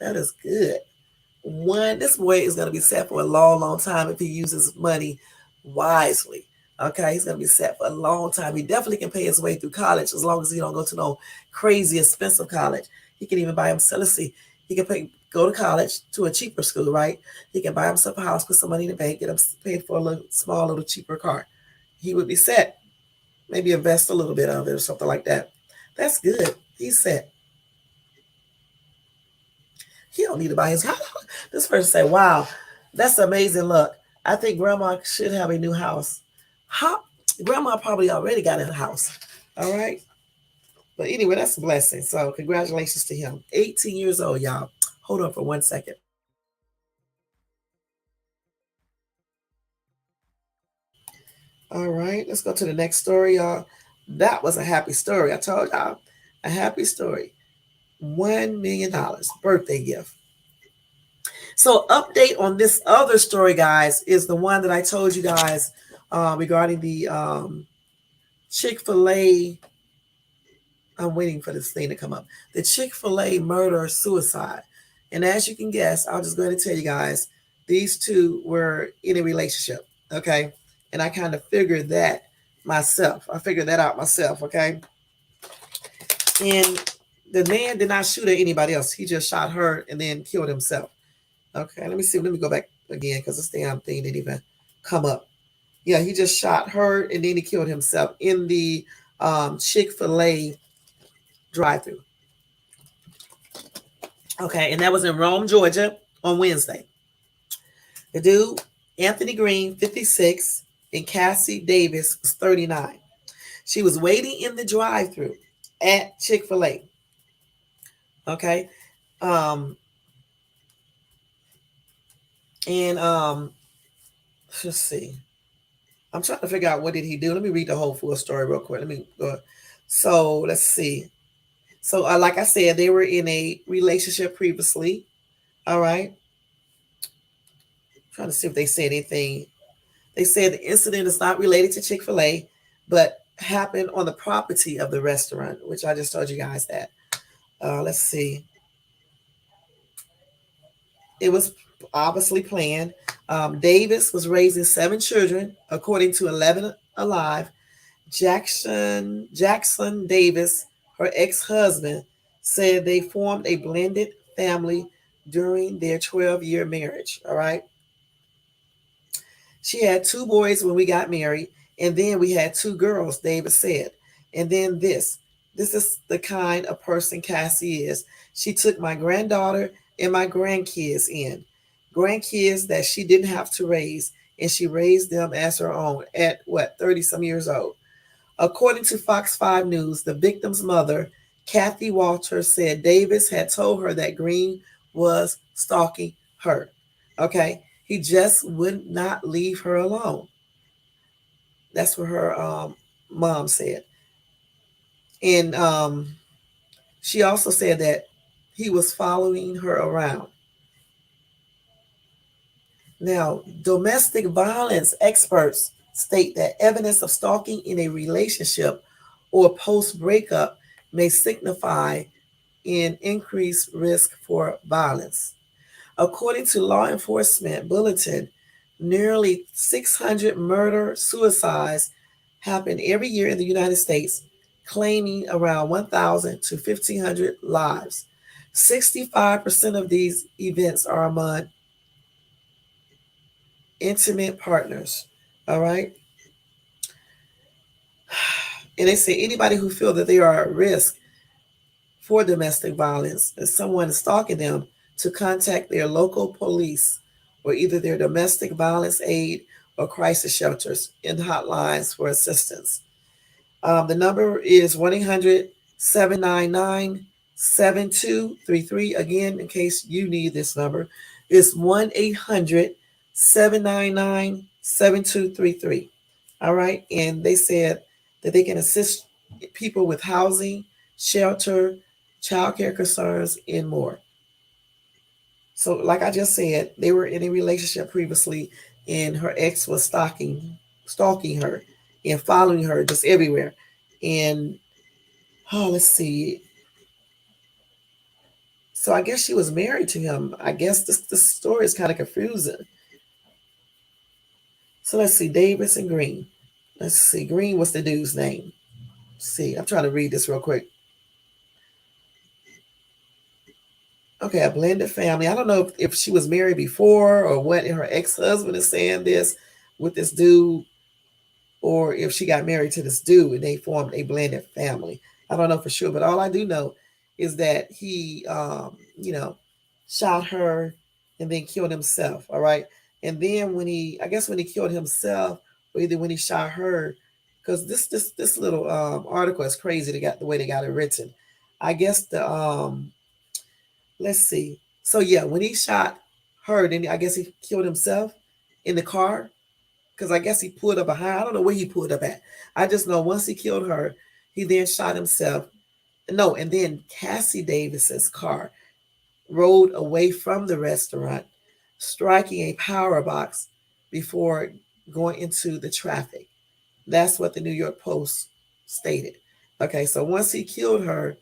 That is good. This boy is going to be set for a long, long time if he uses money wisely. Okay, he's going to be set for a long time. He definitely can pay his way through college as long as he don't go to no crazy expensive college. He can even buy himself. Let's see, he can go to college to a cheaper school, right? He can buy himself a house, put some money in the bank, get him paid for a small, little cheaper car. He would be set. Maybe invest a little bit of it or something like that. That's good. He's set. He don't need to buy his house. This person said, wow, that's amazing luck. I think grandma should have a new house. Grandma probably already got a house. All right. But anyway, that's a blessing. So congratulations to him. 18 years old, y'all. Hold on for 1 second. All right, let's go to the next story, y'all. That was a happy story. I told y'all, a happy story. $1 million birthday gift. So update on this other story, guys, is the one that I told you guys regarding the Chick-fil-A. I'm waiting for this thing to come up. The Chick-fil-A murder-suicide. And as you can guess, I'll just go ahead and tell you guys, these two were in a relationship, okay? And I kind of figured that myself. I figured that out myself, okay? And the man did not shoot at anybody else. He just shot her and then killed himself. Okay, let me see. Let me go back again because this damn thing didn't even come up. Yeah, he just shot her and then he killed himself in the Chick-fil-A drive-thru. Okay, and that was in Rome, Georgia on Wednesday. The dude, Anthony Green, 56, and Cassie Davis was 39. She was waiting in the drive-thru at Chick-fil-A. Okay. Let's see. I'm trying to figure out what did he do. Let me read the whole full story real quick. Let me go. So let's see. So like I said, they were in a relationship previously. All right. Trying to see if they said anything. They said the incident is not related to Chick-fil-A, but happened on the property of the restaurant, which I just told you guys that. Let's see. It was obviously planned. Davis was raising 7 children, according to 11 Alive. Jackson Davis, her ex-husband, said they formed a blended family during their 12-year marriage. All right. She had 2 boys when we got married, and then we had 2 girls, Davis said. And then this is the kind of person Cassie is. She took my granddaughter and my grandkids in. Grandkids that she didn't have to raise, and she raised them as her own at 30 some years old. According to Fox 5 News, the victim's mother, Kathy Walters, said Davis had told her that Green was stalking her. Okay. He just would not leave her alone. That's what her mom said. And she also said that he was following her around. Now, domestic violence experts state that evidence of stalking in a relationship or post-breakup may signify an increased risk for violence. According to Law Enforcement Bulletin, nearly 600 murder-suicides happen every year in the United States, claiming around 1,000 to 1,500 lives. 65% of these events are among intimate partners. All right. And they say anybody who feel that they are at risk for domestic violence and someone is stalking them to contact their local police or either their domestic violence aid or crisis shelters in hotlines for assistance. The number is 1-800-799-7233. Again, in case you need this number, it's 1-800-799-7233. All right. And they said that they can assist people with housing, shelter, childcare concerns, and more. So, like I just said, they were in a relationship previously, and her ex was stalking her, and following her just everywhere. And let's see. So I guess she was married to him. I guess this story is kind of confusing. So let's see, Davis and Green. Let's see, Green was the dude's name. Let's see, I'm trying to read this real quick. Okay, a blended family. I don't know if she was married before or what. And her ex-husband is saying this with this dude, or if she got married to this dude and they formed a blended family. I don't know for sure, but all I do know is that he, shot her and then killed himself. All right, and then I guess when he killed himself, or either when he shot her, because this little article is crazy. They got the way they got it written. I guess let's see. So yeah, when he shot her, then I guess he killed himself in the car because I guess he pulled up behind. I don't know where he pulled up at. I just know once he killed her, he then shot himself. No, and then Cassie Davis's car rode away from the restaurant, striking a power box before going into the traffic. That's what the New York Post stated. Okay, so once he killed her,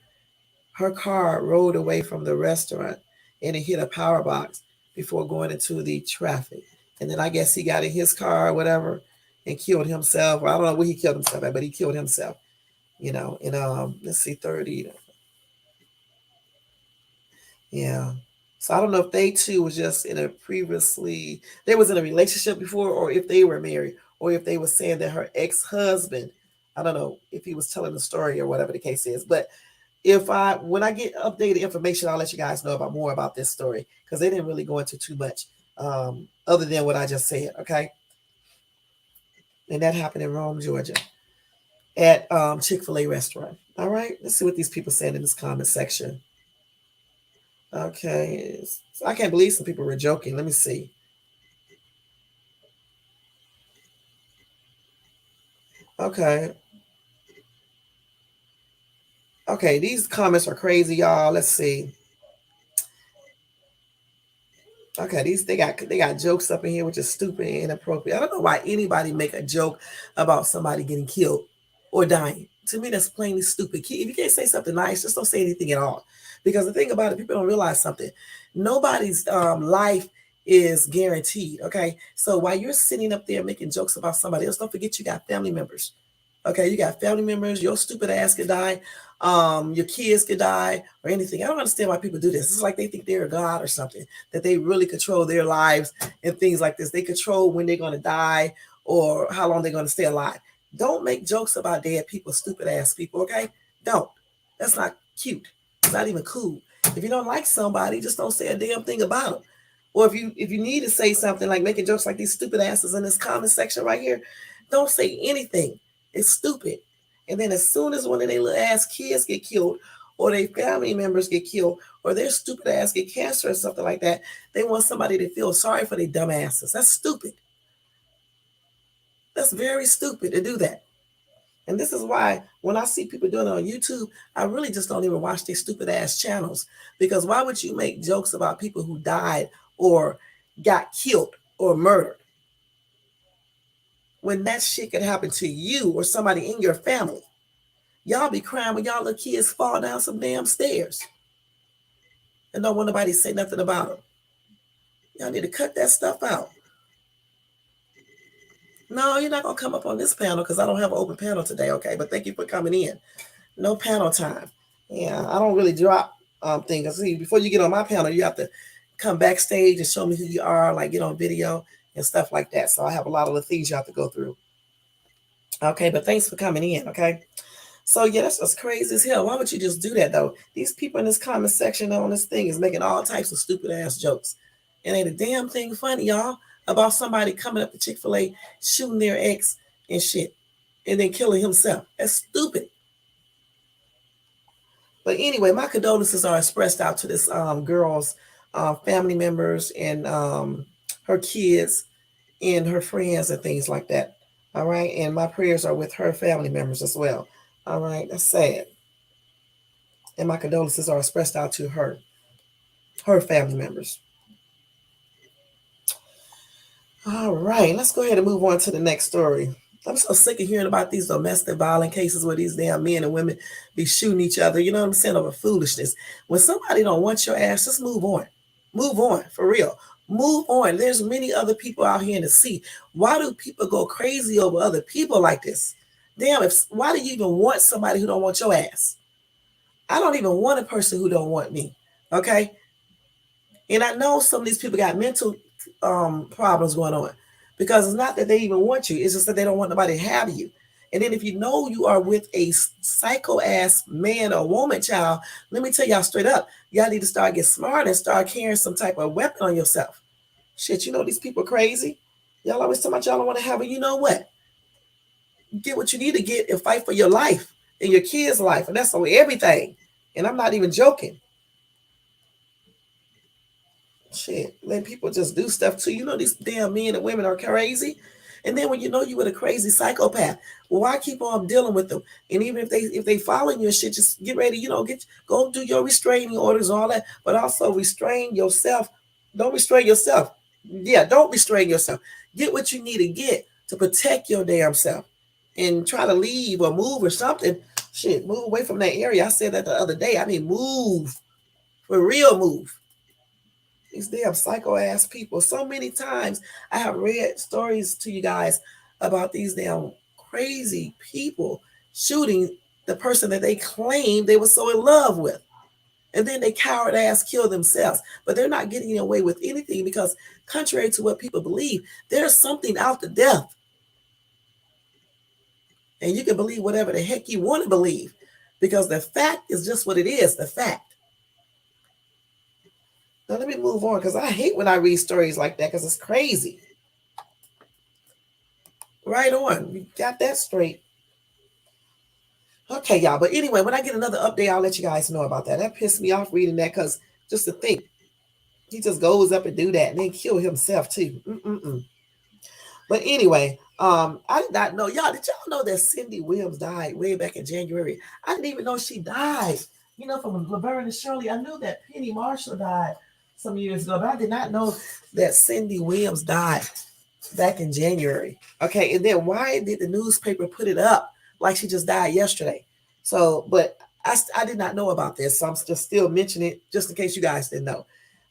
her car rolled away from the restaurant and it hit a power box before going into the traffic. And then I guess he got in his car or whatever and killed himself. Or I don't know where he killed himself at, but he killed himself. And let's see, 30. Yeah. So I don't know if they two was just they was in a relationship before, or if they were married, or if they were saying that her ex-husband, I don't know if he was telling the story or whatever the case is. But when I get updated information, I'll let you guys know about more about this story because they didn't really go into too much other than what I just said. Okay. And that happened in Rome, Georgia at Chick-fil-A restaurant. All right. Let's see what these people said in this comment section. Okay. I can't believe some people were joking. Let me see. Okay. Okay. These comments are crazy, y'all. Let's see. Okay, they got jokes up in here which is stupid and inappropriate. I don't know why anybody make a joke about somebody getting killed or dying. To me, that's plainly stupid. If you can't say something nice, just don't say anything at all. Because the thing about it, people don't realize something. Nobody's life is guaranteed. Okay, so while you're sitting up there making jokes about somebody else, don't forget you got family members. Okay, you got family members. Your stupid ass could die. Your kids could die or anything. I don't understand why people do this. It's like they think they're a god or something, that they really control their lives and things like this. They control when they're going to die or how long they're going to stay alive. Don't make jokes about dead people, stupid ass people. Okay, don't. That's not cute. It's not even cool. If you don't like somebody, just don't say a damn thing about them. Or if you need to say something like making jokes like these stupid asses in this comment section right here, don't say anything. It's stupid. And then as soon as one of their little ass kids get killed, or their family members get killed, or their stupid ass get cancer or something like that, they want somebody to feel sorry for their dumb asses. That's stupid. That's very stupid to do that. And this is why when I see people doing it on YouTube, I really just don't even watch these stupid ass channels. Because why would you make jokes about people who died or got killed or murdered when that shit could happen to you or somebody in your family? Y'all be crying when y'all little kids fall down some damn stairs and don't want nobody to say nothing about them. Y'all need to cut that stuff out. No, you're not going to come up on this panel because I don't have an open panel today, okay? But thank you for coming in. No panel time. Yeah, I don't really drop things. See, before you get on my panel, you have to come backstage and show me who you are, like get on video and stuff like that. So I have a lot of the things you have to go through. Okay, but thanks for coming in, okay? So yeah, that's just crazy as hell. Why would you just do that though? These people in this comment section on this thing is making all types of stupid ass jokes. And ain't a damn thing funny, y'all, about somebody coming up to Chick-fil-A, shooting their ex and shit, and then killing himself. That's stupid. But anyway, my condolences are expressed out to this girl's family members and her kids and her friends and things like that. All right. And my prayers are with her family members as well. All right. That's sad. And my condolences are expressed out to her family members. All right. Let's go ahead and move on to the next story. I'm so sick of hearing about these domestic violence cases where these damn men and women be shooting each other. You know what I'm saying? Over foolishness. When somebody don't want your ass, just move on. Move on, for real. Move on. There's many other people out here in the sea. Why do people go crazy over other people like this? Damn, why do you even want somebody who don't want your ass? I don't even want a person who don't want me. Okay? And I know some of these people got mental problems going on because it's not that they even want you. It's just that they don't want nobody to have you. And then if you know you are with a psycho ass man or woman child, let me tell y'all straight up, y'all need to start getting smart and start carrying some type of weapon on yourself. Shit, you know these people crazy. Y'all always talking about y'all don't want to have it. You know what? Get what you need to get and fight for your life and your kids' life. And that's on everything. And I'm not even joking. Shit, letting people just do stuff to you. You know these damn men and women are crazy. And then when you know you with a crazy psychopath, well, why keep on dealing with them? And even if they following you and shit, just get ready, go do your restraining orders and all that, but also restrain yourself. Don't restrain yourself. Yeah, don't restrain yourself. Get what you need to get to protect your damn self and try to leave or move or something. Shit, move away from that area. I said that the other day. I mean, move. For real, move. These damn psycho ass people. So many times I have read stories to you guys about these damn crazy people shooting the person that they claim they were so in love with. And then they coward ass kill themselves. But they're not getting away with anything because, contrary to what people believe, there's something out to death. And you can believe whatever the heck you want to believe because the fact is just what it is, the fact. Now let me move on because I hate when I read stories like that because it's crazy. Right on. We got that straight. Okay, y'all. But anyway, when I get another update, I'll let you guys know about that. That pissed me off reading that because just to think, he just goes up and do that and then kill himself too. Mm-mm-mm. But anyway, I did not know. Y'all, did y'all know that Cindy Williams died way back in January? I didn't even know she died. You know, from Laverne and Shirley. I knew that Penny Marshall died some years ago, but I did not know that Cindy Williams died back in January. Okay, and then why did the newspaper put it up like she just died yesterday? So, but I did not know about this, so I'm just still mentioning it just in case you guys didn't know.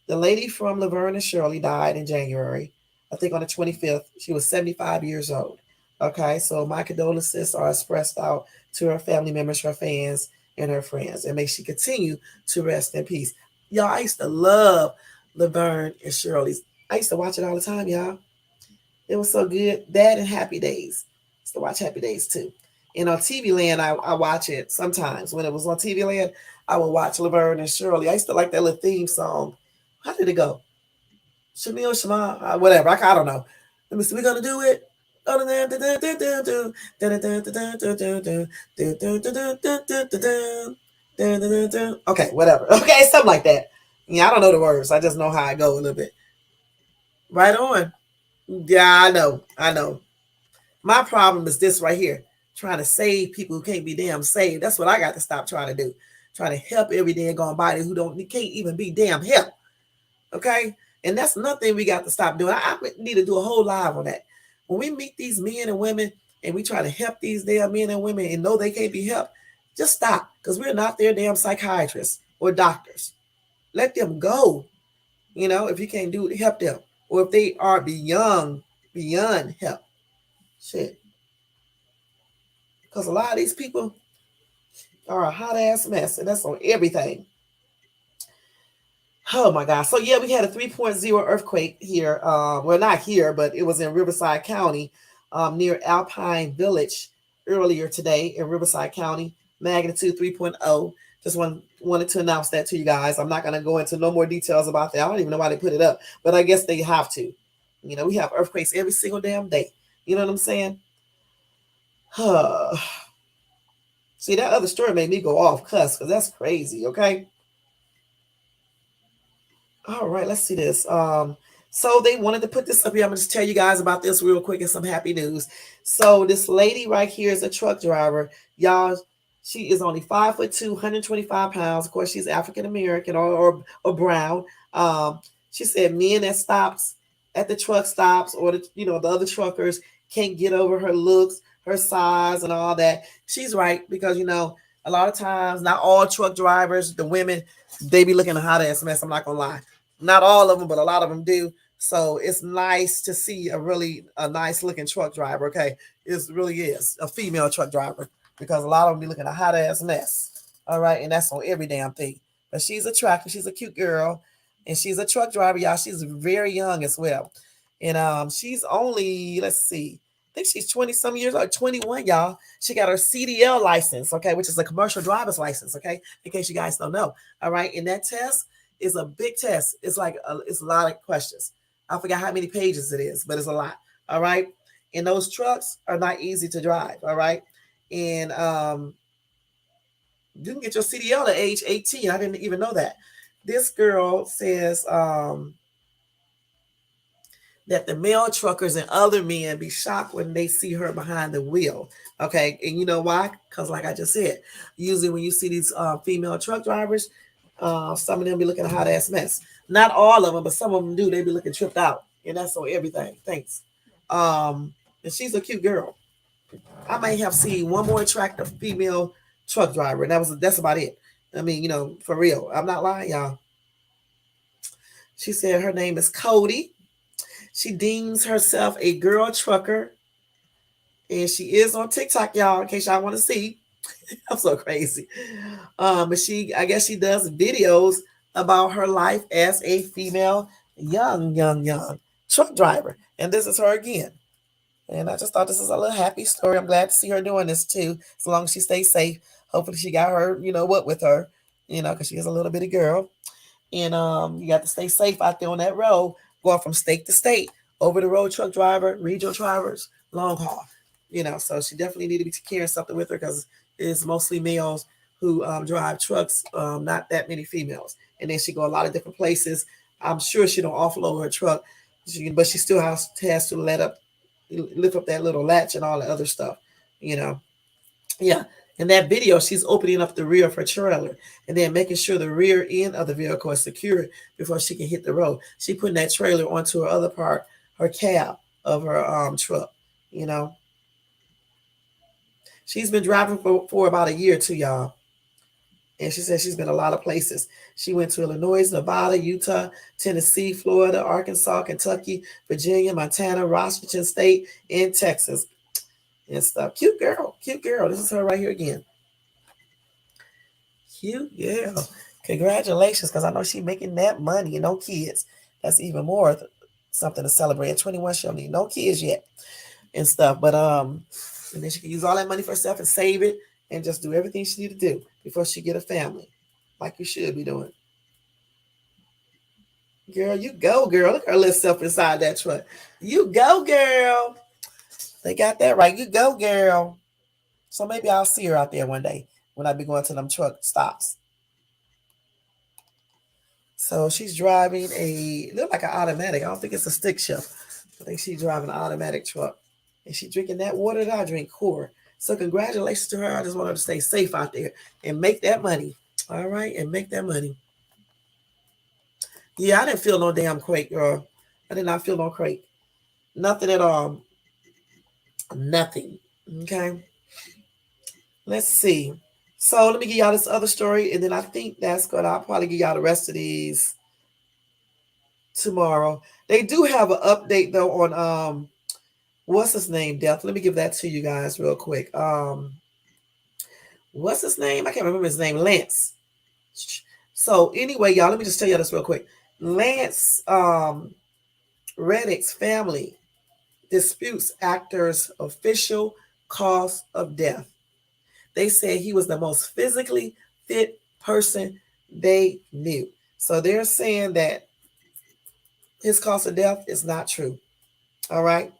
The lady from Laverne and Shirley died in January, I think on the 25th. She was 75 years old. Okay, so my condolences are expressed out to her family members, her fans, and her friends, and may she continue to rest in peace. Y'all, I used to love Laverne and Shirley's. I used to watch it all the time, y'all. It was so good. That and Happy Days. I used to watch Happy Days too. And on TV Land, I watch it sometimes. When it was on TV Land, I would watch Laverne and Shirley. I used to like that little theme song. How did it go? Shamil Shema, whatever. I don't know. Let me see. We're gonna do it. Okay, whatever. Okay, something like that. Yeah, I don't know the words. I just know how I go a little bit. Right on. Yeah, I know. I know. My problem is this right here. Trying to save people who can't be damn saved. That's what I got to stop trying to do. Trying to help every damn gone body who can't even be damn help. Okay? And that's nothing we got to stop doing. I need to do a whole live on that. When we meet these men and women and we try to help these damn men and women and know they can't be helped, just stop. Because we're not their damn psychiatrists or doctors. Let them go. You know, if you can't do it, help them. Or if they are beyond help. Shit. Because a lot of these people are a hot ass mess, and that's on everything. Oh my God. So yeah, we had a 3.0 earthquake here. Well, not here, but it was in Riverside County, near Alpine Village earlier today in Riverside County. magnitude 3.0. Just wanted to announce that to you guys. I'm not going to go into no more details about that. I don't even know why they put it up, but I guess they have to. You know, we have earthquakes every single damn day. You know what I'm saying? See, that other story made me go off cuss because that's crazy. Okay. All right, let's see this. So they wanted to put this up here. I'm gonna just tell you guys about this real quick and some happy news. So this lady right here is a truck driver. Y'all, she is only 5'2", 125 pounds. Of course, she's African American or brown. Um, she said men that stops at the truck stops or the other truckers can't get over her looks, her size, and all that. She's right because a lot of times not all truck drivers, the women, they be looking a hot ass mess. I'm not gonna lie. Not all of them, but a lot of them do. So it's nice to see a nice looking truck driver. Okay, it really is a female truck driver because a lot of them be looking a hot ass mess. All right, and that's on every damn thing. But she's attractive. She's a cute girl, and she's a truck driver, y'all. She's very young as well, and she's only let's see, I think she's 20 some years old, 21, y'all. She got her CDL license, okay, which is a commercial driver's license, okay, in case you guys don't know. All right, and that test is a big test. It's like it's a lot of questions. I forgot how many pages it is, but it's a lot. All right. And those trucks are not easy to drive. All right. And you can get your CDL at age 18. I didn't even know that. This girl says that the male truckers and other men be shocked when they see her behind the wheel. Okay. And you know why? Because like I just said, usually when you see these female truck drivers, some of them be looking a hot ass mess. Not all of them, but some of them do. They be looking tripped out. And that's on everything. Thanks. And she's a cute girl. I may have seen one more attractive female truck driver. And that's about it. I mean, for real. I'm not lying, y'all. She said her name is Cody. She deems herself a girl trucker. And she is on TikTok, y'all, in case y'all want to see. I'm so crazy. But I guess she does videos about her life as a female, young truck driver. And this is her again. And I just thought this is a little happy story. I'm glad to see her doing this too, as long as she stays safe. Hopefully she got her, what with her, because she is a little bitty girl. And you got to stay safe out there on that road, going from state to state, over the road truck driver, regional drivers, long haul. So she definitely need to be carrying something with her because it's mostly males who drive trucks, not that many females. And then she go a lot of different places. I'm sure she don't offload her truck, but she still has to lift up that little latch and all the other stuff, Yeah. In that video, she's opening up the rear of her trailer and then making sure the rear end of the vehicle is secured before she can hit the road. She putting that trailer onto her other part, her cab of her truck, She's been driving for about a year too, y'all. And she said she's been a lot of places. She went to Illinois, Nevada, Utah, Tennessee, Florida, Arkansas, Kentucky, Virginia, Montana, Washington State, and Texas and stuff. Cute girl. Cute girl. This is her right here again. Cute girl. Congratulations, because I know she's making that money and no kids. That's even more something to celebrate. At 21, she don't need no kids yet and stuff. But and then she can use all that money for herself and save it and just do everything she need to do before she get a family, like you should be doing. Girl, you go, girl. Look at her little self inside that truck. You go, girl. They got that right. You go, girl. So maybe I'll see her out there one day when I be going to them truck stops. So she's driving look like an automatic. I don't think it's a stick shift. I think she's driving an automatic truck. And she drinking that water that I drink, core. So congratulations to her. I just want her to stay safe out there and make that money. All right, and make that money. Yeah, I didn't feel no damn quake, girl. I did not feel no quake. Nothing at all. Nothing. Okay. Let's see. So let me give y'all this other story, and then I think that's good. I'll probably give y'all the rest of these tomorrow. They do have an update though on what's his name, Death. Let me give that to you guys real quick. What's his name? I can't remember his name. Lance. So anyway, y'all, let me just tell you this real quick. Lance Reddick's family disputes actor's official cause of death. They said he was the most physically fit person they knew. So they're saying that his cause of death is not true. All right.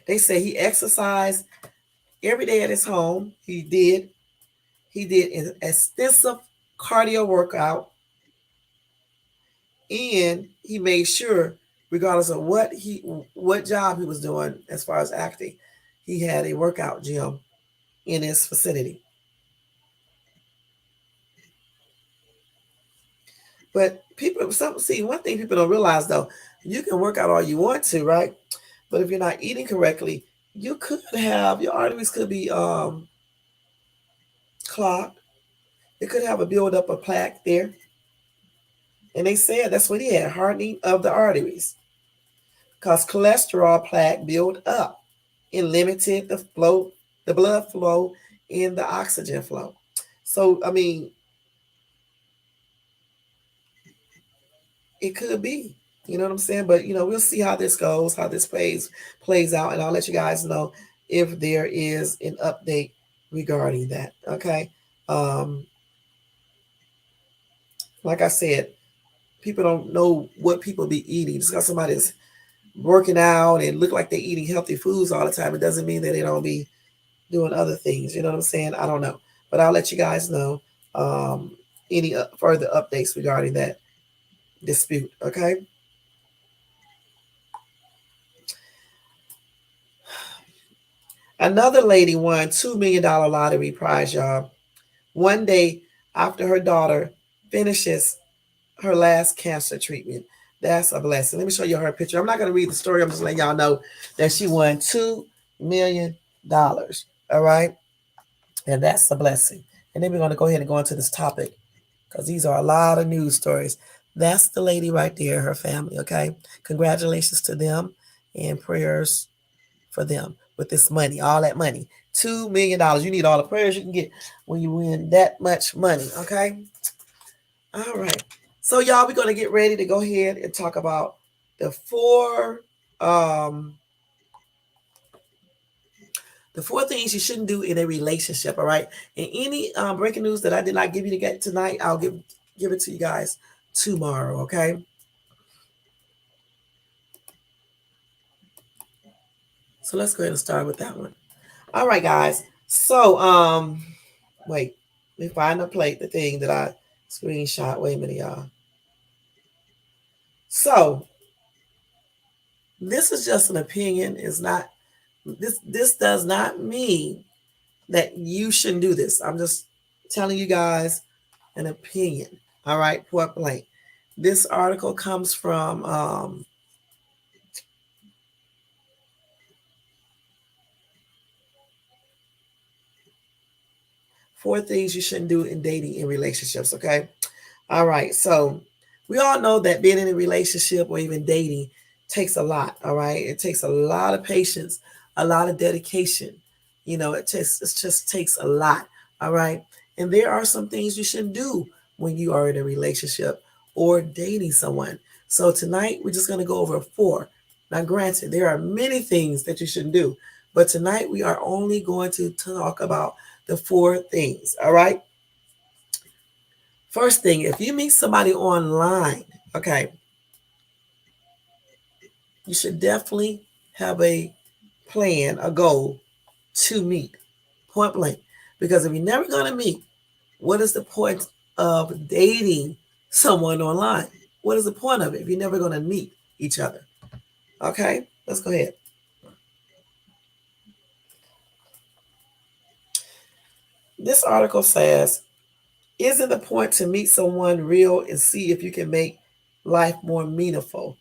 They say he exercised every day at his home. He did an extensive cardio workout, and he made sure, regardless of what job he was doing as far as acting, he had a workout gym in his vicinity. But one thing people don't realize though, you can work out all you want to, right? But if you're not eating correctly, you could have your arteries could be clogged. It could have a buildup of plaque there. And they said that's what he had, hardening of the arteries. Because cholesterol plaque built up and limited the blood flow and the oxygen flow. So I mean, it could be. You know what I'm saying? But we'll see how this goes, how this plays out, and I'll let you guys know if there is an update regarding that. Okay. Um, like I said, people don't know what people be eating. Just because somebody's working out and look like they're eating healthy foods all the time, it doesn't mean that they don't be doing other things. You know what I'm saying? I don't know, but I'll let you guys know um, any further updates regarding that dispute. Okay. Another lady won $2 million lottery prize, y'all. One day after her daughter finishes her last cancer treatment. That's a blessing. Let me show you her picture. I'm not going to read the story. I'm just letting y'all know that she won $2 million. All right. And that's a blessing. And then we're going to go ahead and go into this topic because these are a lot of news stories. That's the lady right there, her family. Okay. Congratulations to them and prayers for them with this money, all that money. $2 million. You need all the prayers you can get when you win that much money. Okay. All right. So y'all, we're gonna get ready to go ahead and talk about the um four things you shouldn't do in a relationship. All right. And any breaking news that I did not give you to get tonight, I'll give it to you guys tomorrow. Okay. So let's go ahead and start with that one. All right, guys. So wait, let me find the thing that I screenshot. Wait a minute, y'all. So this is just an opinion. It's not this does not mean that you shouldn't do this. I'm just telling you guys an opinion. All right, point blank. This article comes from four things you shouldn't do in dating in relationships. Okay. All right. So we all know that being in a relationship or even dating takes a lot. All right. It takes a lot of patience, a lot of dedication. It just takes a lot. All right. And there are some things you shouldn't do when you are in a relationship or dating someone. So tonight we're just going to go over four. Now, granted, there are many things that you shouldn't do, but tonight we are only going to talk about the four things. All right. First thing, if you meet somebody online, okay, you should definitely have a plan, a goal to meet, point blank. Because if you're never going to meet, what is the point of dating someone online? What is the point of it if you're never going to meet each other? Okay, let's go ahead. This article says, isn't the point to meet someone real and see if you can make life more meaningful?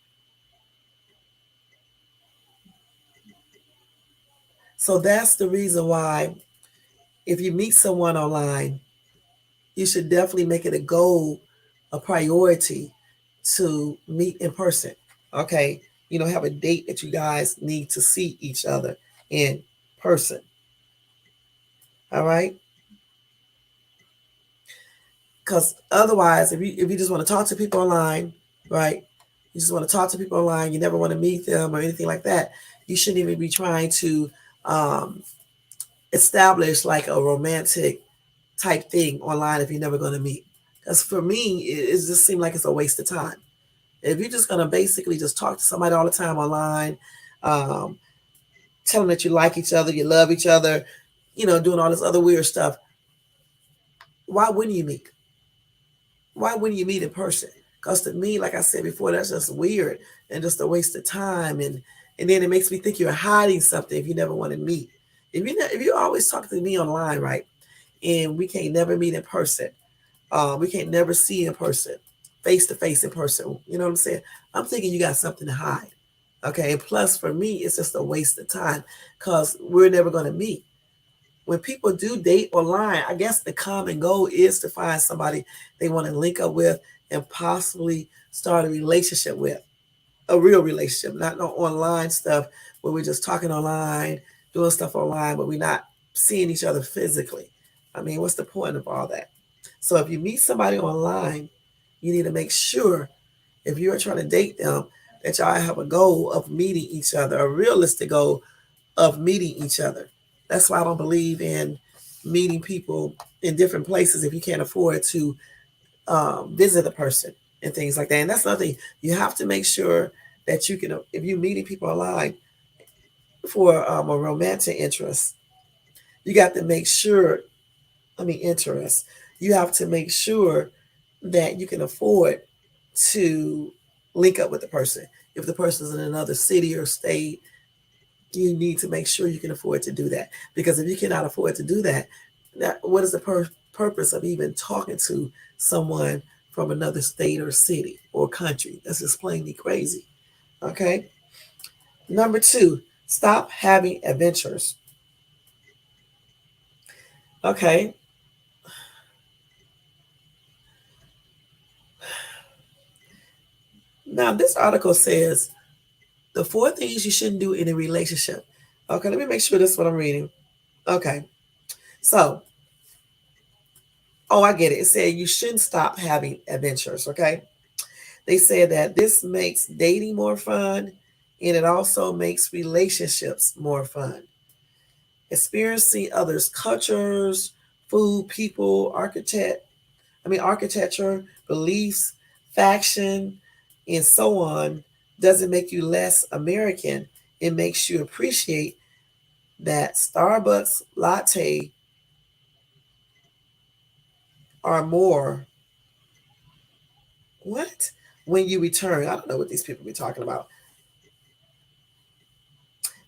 So that's the reason why if you meet someone online, you should definitely make it a goal, a priority to meet in person. Okay. Have a date that you guys need to see each other in person. All right. Because otherwise, if you just want to talk to people online, right? You just want to talk to people online, you never want to meet them or anything like that, you shouldn't even be trying to establish like a romantic type thing online if you're never going to meet. Because for me, it just seems like it's a waste of time. If you're just going to basically just talk to somebody all the time online, um, tell them that you like each other, you love each other, doing all this other weird stuff, why wouldn't you meet? Why wouldn't you meet in person? Because to me, like I said before, that's just weird and just a waste of time. And then it makes me think you're hiding something if you never want to meet. If you always talk to me online, right, and we can't never meet in person, we can't never see in person, face to face in person. You know what I'm saying? I'm thinking you got something to hide. Okay. And plus, for me, it's just a waste of time because we're never going to meet. When people do date online, I guess the common goal is to find somebody they want to link up with and possibly start a relationship with, a real relationship, not no online stuff where we're just talking online, doing stuff online, but we're not seeing each other physically. I mean, what's the point of all that? So if you meet somebody online, you need to make sure if you're trying to date them that y'all have a goal of meeting each other, a realistic goal of meeting each other. That's why I don't believe in meeting people in different places if you can't afford to visit a person and things like that. And that's another thing. You have to make sure that you can, if you're meeting people online for a romantic interest, you got to make sure, interest, you have to make sure that you can afford to link up with the person. If the person's in another city or state, you need to make sure you can afford to do that. Because if you cannot afford to do that, what is the purpose of even talking to someone from another state or city or country? That's just plainly crazy. Okay. Number two, stop having adventures. Okay. Now, this article says the four things you shouldn't do in a relationship. Okay, let me make sure this is what I'm reading. Okay. So, oh, I get it. It said you shouldn't stop having adventures. Okay. They said that this makes dating more fun and it also makes relationships more fun. Experiencing others' cultures, food, people, architecture, beliefs, faction, and so on doesn't make you less American. It makes you appreciate that Starbucks latte are more what? When you return. I don't know what these people be talking about.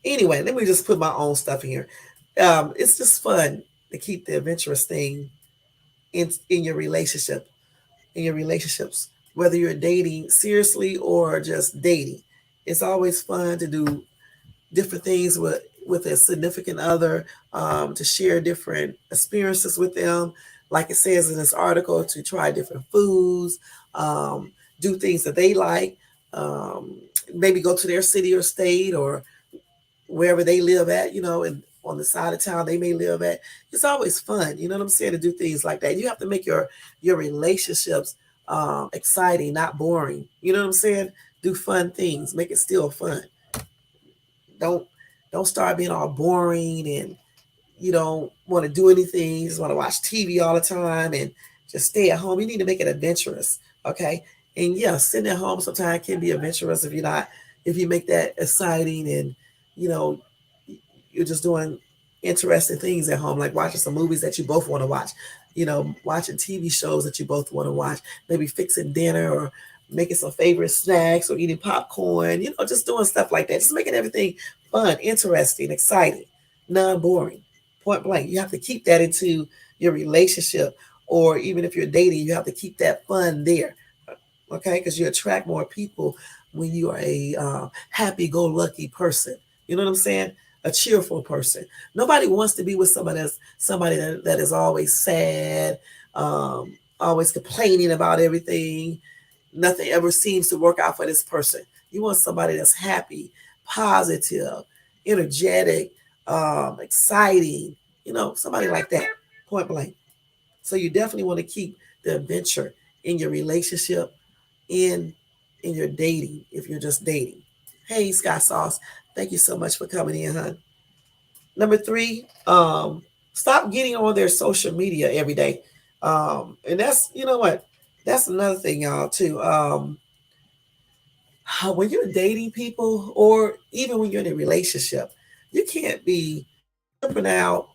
Anyway, let me just put my own stuff in here. It's just fun to keep the adventurous thing in your relationship, in your relationships, whether you're dating seriously or just dating. It's always fun to do different things with a significant other, to share different experiences with them. Like it says in this article, to try different foods, um, do things that they like, um, maybe go to their city or state or wherever they live at, and on the side of town they may live at. It's always fun, you know what I'm saying, to do things like that. You have to make your relationships exciting, not boring. You know what I'm saying? Do fun things, make it still fun. Don't don't start being all boring and you don't want to do anything, you just want to watch TV all the time and just stay at home. You need to make it adventurous, okay? And yeah, sitting at home sometimes can be adventurous if you make that exciting and you know you're just doing interesting things at home, like watching some movies that you both want to watch, watching TV shows that you both want to watch, maybe fixing dinner or making some favorite snacks or eating popcorn, just doing stuff like that. Just making everything fun, interesting, exciting, non boring, point blank. You have to keep that into your relationship, or even if you're dating, you have to keep that fun there, okay? Because you attract more people when you are a happy-go-lucky person. You know what I'm saying? A cheerful person. Nobody wants to be with somebody that is always sad, always complaining about everything. Nothing ever seems to work out for this person. You want somebody that's happy, positive, energetic, exciting. Somebody like that. Point blank. So you definitely want to keep the adventure in your relationship, in in your dating, if you're just dating. Hey, Scott Sauce, thank you so much for coming in, hon. Number three, stop getting on their social media every day. And that's, you know what? That's another thing, y'all, too. When you're dating people or even when you're in a relationship, you can't be tripping out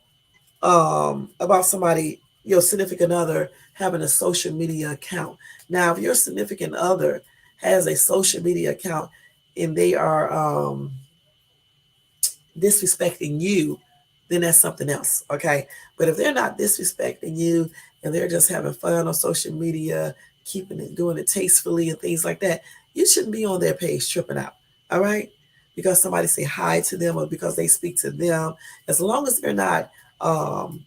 about somebody, your significant other, having a social media account. Now, if your significant other has a social media account and they are disrespecting you, then that's something else. Okay. But if they're not disrespecting you and they're just having fun on social media, keeping it, doing it tastefully and things like that, you shouldn't be on their page tripping out. All right. Because somebody say hi to them or because they speak to them, as long as they're not um,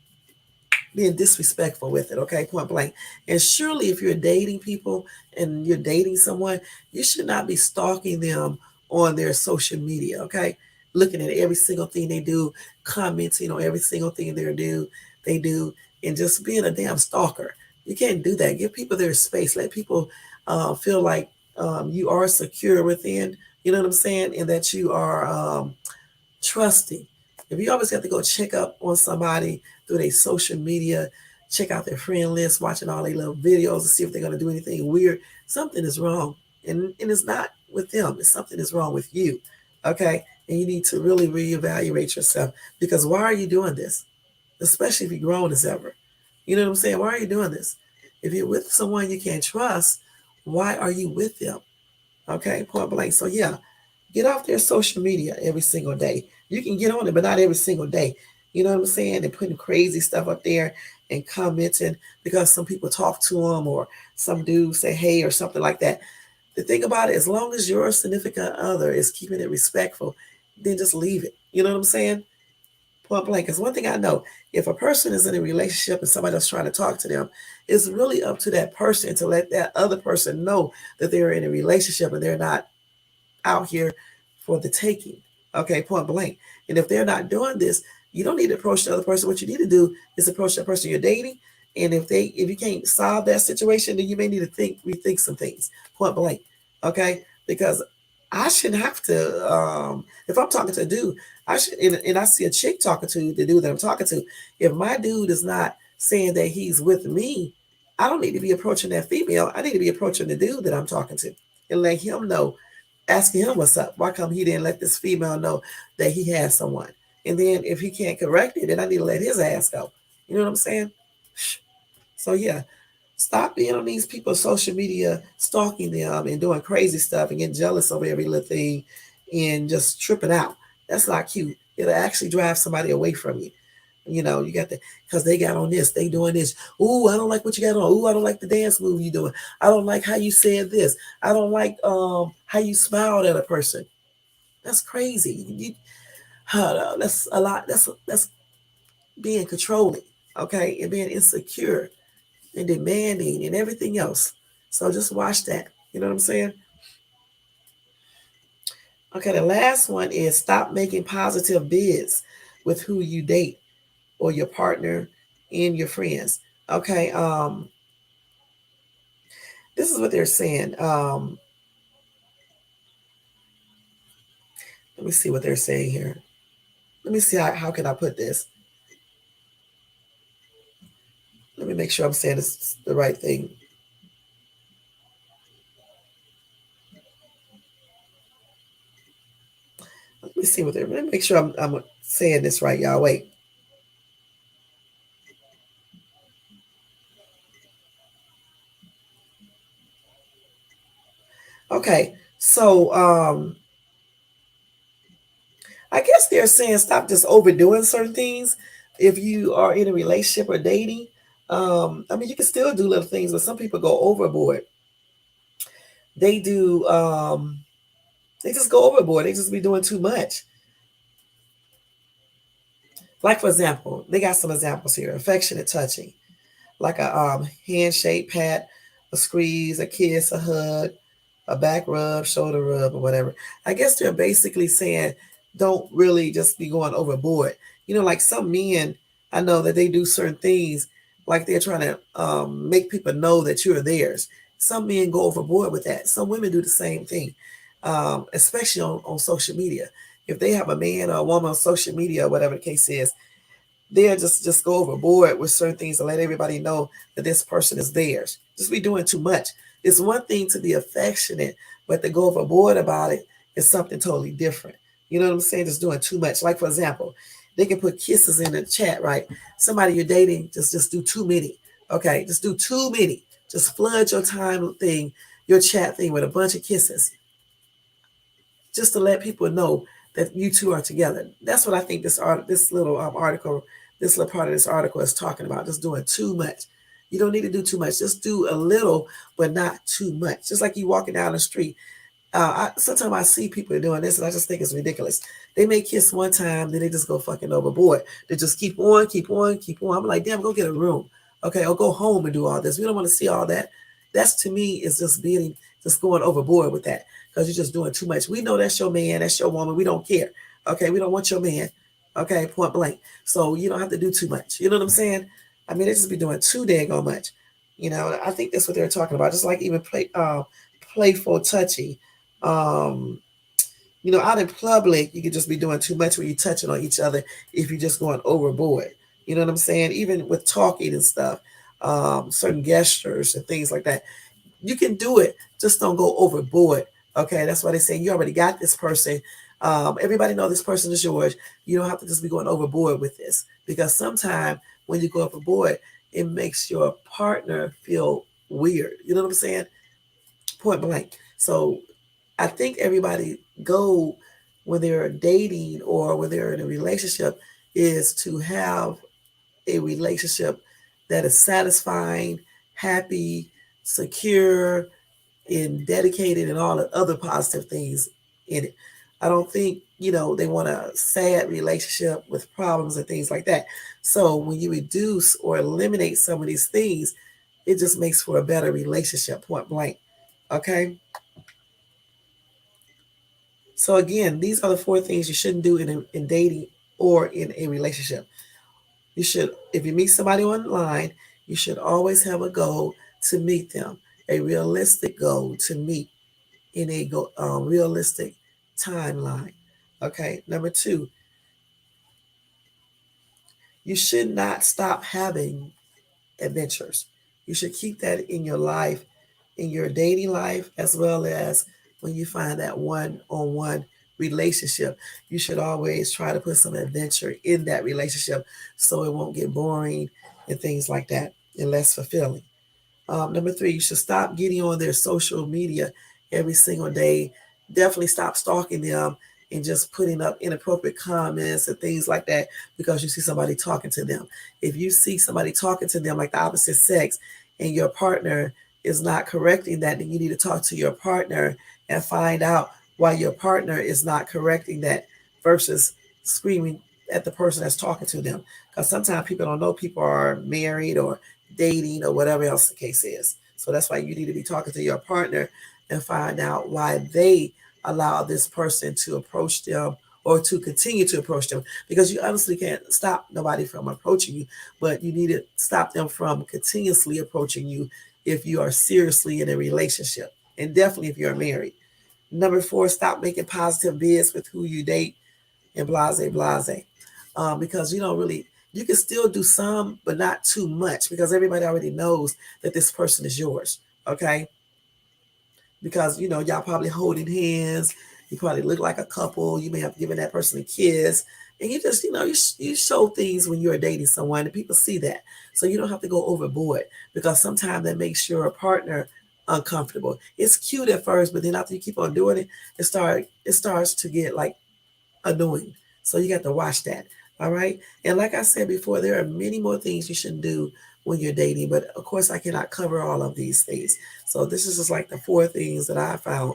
being disrespectful with it, okay, point blank. And surely, if you're dating people and you're dating someone, you should not be stalking them on their social media, okay? Looking at every single thing they do, commenting on every single thing they do, and just being a damn stalker. You can't do that. Give people their space. Let people feel like you are secure within. You know what I'm saying, and that you are trusting. If you always have to go check up on somebody through their social media, check out their friend list, watching all their little videos to see if they're going to do anything weird, something is wrong. And it's not with them, it's something is wrong with you. Okay. And you need to really reevaluate yourself because why are you doing this? Especially if you're grown as ever. You know what I'm saying? Why are you doing this? If you're with someone you can't trust, why are you with them? Okay, point blank. So yeah, get off their social media every single day. You can get on it, but not every single day. You know what I'm saying? And putting crazy stuff up there and commenting because some people talk to them or some dude say hey or something like that. The thing about it, as long as your significant other is keeping it respectful, then just leave it. You know what I'm saying? Point blank. Because one thing I know, if a person is in a relationship and somebody else trying to talk to them, it's really up to that person to let that other person know that they're in a relationship and they're not out here for the taking. Okay, point blank. And if they're not doing this, you don't need to approach the other person. What you need to do is approach the person you're dating. And if you can't solve that situation, then you may need to rethink some things. Point blank. Okay, because I shouldn't have to. If I'm talking to a dude, I should, and I see a chick talking to the dude that I'm talking to. If my dude is not saying that he's with me, I don't need to be approaching that female. I need to be approaching the dude that I'm talking to and let him know, asking him what's up. Why come he didn't let this female know that he has someone? And then if he can't correct it, then I need to let his ass go. You know what I'm saying? So yeah, stop being on these people's social media, stalking them and doing crazy stuff and getting jealous over every little thing and just tripping out. That's not cute. It'll actually drive somebody away from you. You know, you got the because they got on this, they doing this. Ooh, I don't like what you got on. Ooh, I don't like the dance move you doing. I don't like how you said this. I don't like how you smiled at a person. That's crazy. That's a lot. That's being controlling, okay, and being insecure and demanding and everything else. So just watch that. You know what I'm saying? Okay, the last one is stop making positive bids with who you date or your partner and your friends. Okay, this is what they're saying. Let me see what they're saying here. Let me see how can I put this. Let me make sure I'm saying this the right thing. Let me see what they're. Let me make sure I'm saying this right, y'all. Wait. Okay, so I guess they're saying stop just overdoing certain things. If you are in a relationship or dating, I mean, you can still do little things, but some people go overboard. They do. They just go overboard. They just be doing too much. Like for example, they got some examples here: affectionate touching, like a handshake, pat, a squeeze, a kiss, a hug, a back rub, shoulder rub, or whatever. I guess they're basically saying don't really just be going overboard. You know, like some men, I know that they do certain things, like they're trying to make people know that you're theirs. Some men go overboard with that. Some women do the same thing, especially on social media. if they have a man or a woman on social media or whatever the case is, they'll just go overboard with certain things and let everybody know that this person is theirs. Just be doing too much. It's one thing to be affectionate, but to go overboard about it is something totally different. You know what I'm saying? Just doing too much. Like for example, they can put kisses in the chat, right? Somebody you're dating, just do too many. Okay, just do too many. Just flood your time thing, your chat thing with a bunch of kisses, just to let people know that you two are together. That's what I think this little article, this little part of this article is talking about. Just doing too much. You don't need to do too much. Just do a little, but not too much. Just like you walking down the street. Sometimes I see people doing this, and I just think it's ridiculous. They may kiss one time, then they just go fucking overboard. They just keep on, keep on, keep on. I'm like, damn, go get a room, okay, or go home and do all this. We don't want to see all that. That's to me is just going overboard with that because you're just doing too much. We know that's your man, that's your woman. We don't care, okay. We don't want your man, okay, point blank. So you don't have to do too much. You know what I'm saying? I mean, they just be doing too daggone much. You know, I think that's what they're talking about. Just like even playful, touchy. Um, out in public, you could just be doing too much when you're touching on each other if you're just going overboard. You know what I'm saying? Even with talking and stuff, certain gestures and things like that. You can do it, just don't go overboard. Okay, that's why they say you already got this person. Everybody know this person is yours. You don't have to just be going overboard with this because sometimes when you go overboard, it makes your partner feel weird. You know what I'm saying? Point blank. So I think everybody goal when they're dating or when they're in a relationship is to have a relationship that is satisfying, happy, secure, and dedicated, and all the other positive things in it. I don't think, they want a sad relationship with problems and things like that. So when you reduce or eliminate some of these things, it just makes for a better relationship, point blank. Okay? So again, these are the 4 things you shouldn't do in dating or in a relationship. You should, if you meet somebody online, you should always have a goal to meet them, a realistic goal to meet in a realistic timeline. Okay. Number 2, you should not stop having adventures. You should keep that in your life, in your dating life, as well as when you find that one-on-one relationship. You should always try to put some adventure in that relationship so it won't get boring and things like that and less fulfilling. Number 3, you should stop getting on their social media every single day. Definitely stop stalking them and just putting up inappropriate comments and things like that because you see somebody talking to them. If you see somebody talking to them like the opposite sex and your partner is not correcting that, then you need to talk to your partner and find out why your partner is not correcting that versus screaming at the person that's talking to them. Because sometimes people don't know people are married or dating or whatever else the case is. So that's why you need to be talking to your partner and find out why they allow this person to approach them or to continue to approach them, because you honestly can't stop nobody from approaching you, but you need to stop them from continuously approaching you if you are seriously in a relationship, and definitely if you're married. Number 4, stop making positive bids with who you date and blase blase, because you don't really, you can still do some but not too much because everybody already knows that this person is yours. Okay, because y'all probably holding hands, you probably look like a couple, you may have given that person a kiss, and you just you show things when you're dating someone and people see that, so you don't have to go overboard because sometimes that makes your partner uncomfortable. It's cute at first, but then after you keep on doing it, it starts to get like annoying. So you got to watch that. All right. And like I said before, there are many more things you should do when you're dating, but of course I cannot cover all of these things. So this is just like the 4 things that I found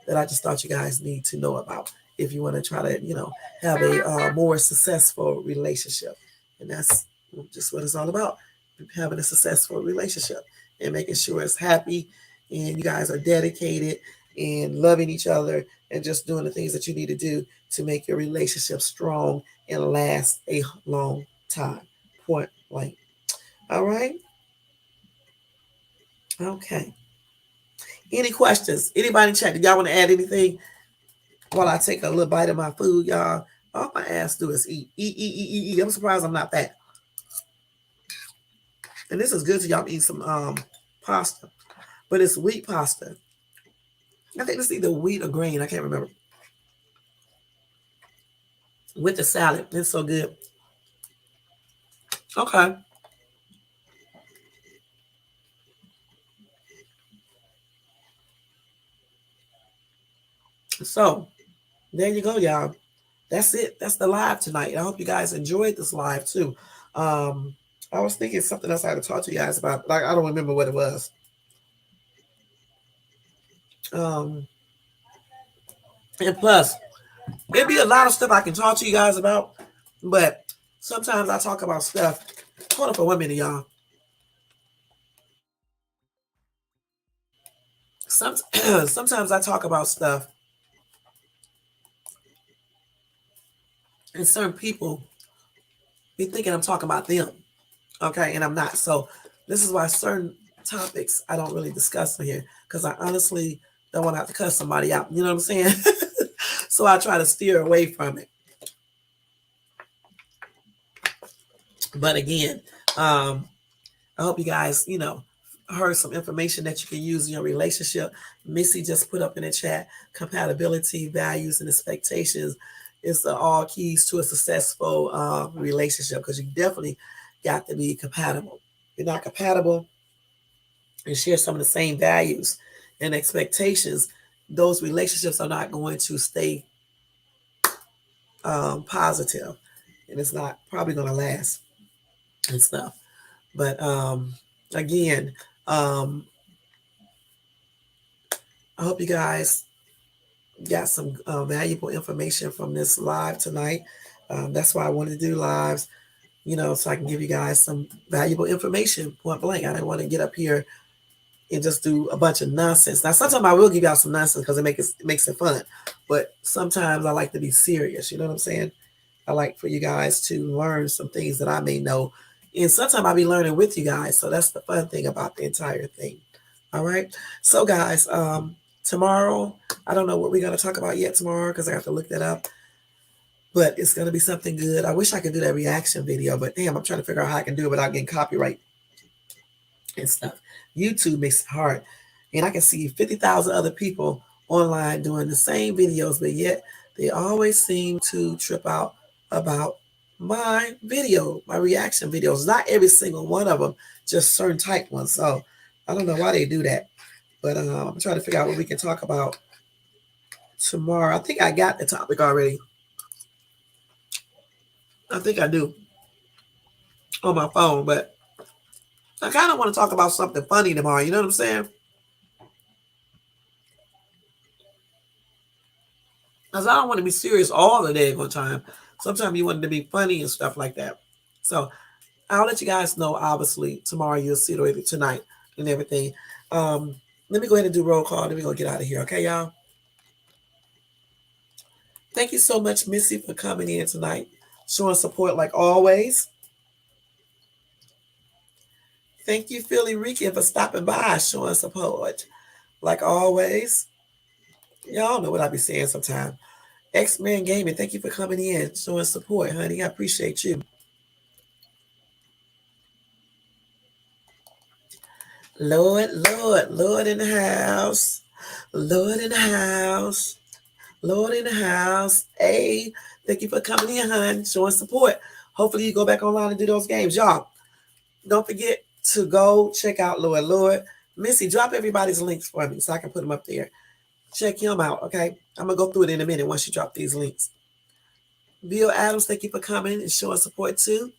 that I just thought you guys need to know about if you want to try to, have a more successful relationship. And that's just what it's all about, having a successful relationship and making sure it's happy and you guys are dedicated and loving each other and just doing the things that you need to do to make your relationship strong and last a long time. Point blank. All right. Okay. Any questions? Anybody in chat? Did y'all want to add anything? while I take a little bite of my food, y'all. All my ass do is eat, eat, eat, eat, eat, eat. I'm surprised I'm not fat. And this is good to y'all. I'm eating some pasta, but it's wheat pasta. I think it's either wheat or grain. I can't remember. With the salad, it's so good. Okay, so there you go, y'all. That's it. That's the live tonight. I hope you guys enjoyed this live too. Um, I was thinking something else I had to talk to you guys about. Like I don't remember what it was. Um, and plus, it'd be a lot of stuff I can talk to you guys about, but sometimes I talk about stuff. Hold on for 1 minute, y'all. Some, sometimes I talk about stuff, and certain people be thinking I'm talking about them. Okay, and I'm not. So this is why certain topics I don't really discuss on here because I honestly don't want to have to cuss somebody out. You know what I'm saying? So I try to steer away from it. But again, I hope you guys, heard some information that you can use in your relationship. Missy just put up in the chat compatibility, values, and expectations is the all keys to a successful relationship because you definitely got to be compatible. If you're not compatible and share some of the same values and expectations, those relationships are not going to stay positive, and it's not probably going to last and stuff. But again, I hope you guys got some valuable information from this live tonight. That's why I wanted to do lives, so I can give you guys some valuable information. Point blank, I didn't want to get up here and just do a bunch of nonsense. Now, sometimes I will give y'all some nonsense because it makes it fun, but sometimes I like to be serious. You know what I'm saying? I like for you guys to learn some things that I may know, and sometimes I'll be learning with you guys. So that's the fun thing about the entire thing. All right. So, guys, tomorrow, I don't know what we're going to talk about yet tomorrow because I have to look that up. But it's going to be something good. I wish I could do that reaction video, but damn, I'm trying to figure out how I can do it without getting copyright and stuff. YouTube makes it hard. And I can see 50,000 other people online doing the same videos, but yet they always seem to trip out about my reaction videos. Not every single one of them, just certain type ones. So I don't know why they do that. But I'm trying to figure out what we can talk about tomorrow. I think I got the topic already. I think I do on my phone, but I kind of want to talk about something funny tomorrow. You know what I'm saying? Because I don't want to be serious all the day one time. Sometimes you want it to be funny and stuff like that. So I'll let you guys know, obviously, tomorrow you'll see it later tonight and everything. Let me go ahead and do roll call. Then we're going to get out of here. Okay, y'all? Thank you so much, Missy, for coming in tonight. Showing support like always. Thank you, Philly Rican, for stopping by, showing support like always. Y'all know what I be saying sometimes. X-Men Gaming, thank you for coming in, showing support, honey. I appreciate you. Lord, Lord, Lord in the house. Lord in the house. Lord in the house. Hey, thank you for coming in, hon, showing support. Hopefully you go back online and do those games. Y'all, don't forget to go check out Lord Lord. Missy, drop everybody's links for me so I can put them up there. Check him out, okay? I'm going to go through it in a minute once you drop these links. Bill Adams, thank you for coming and showing support too.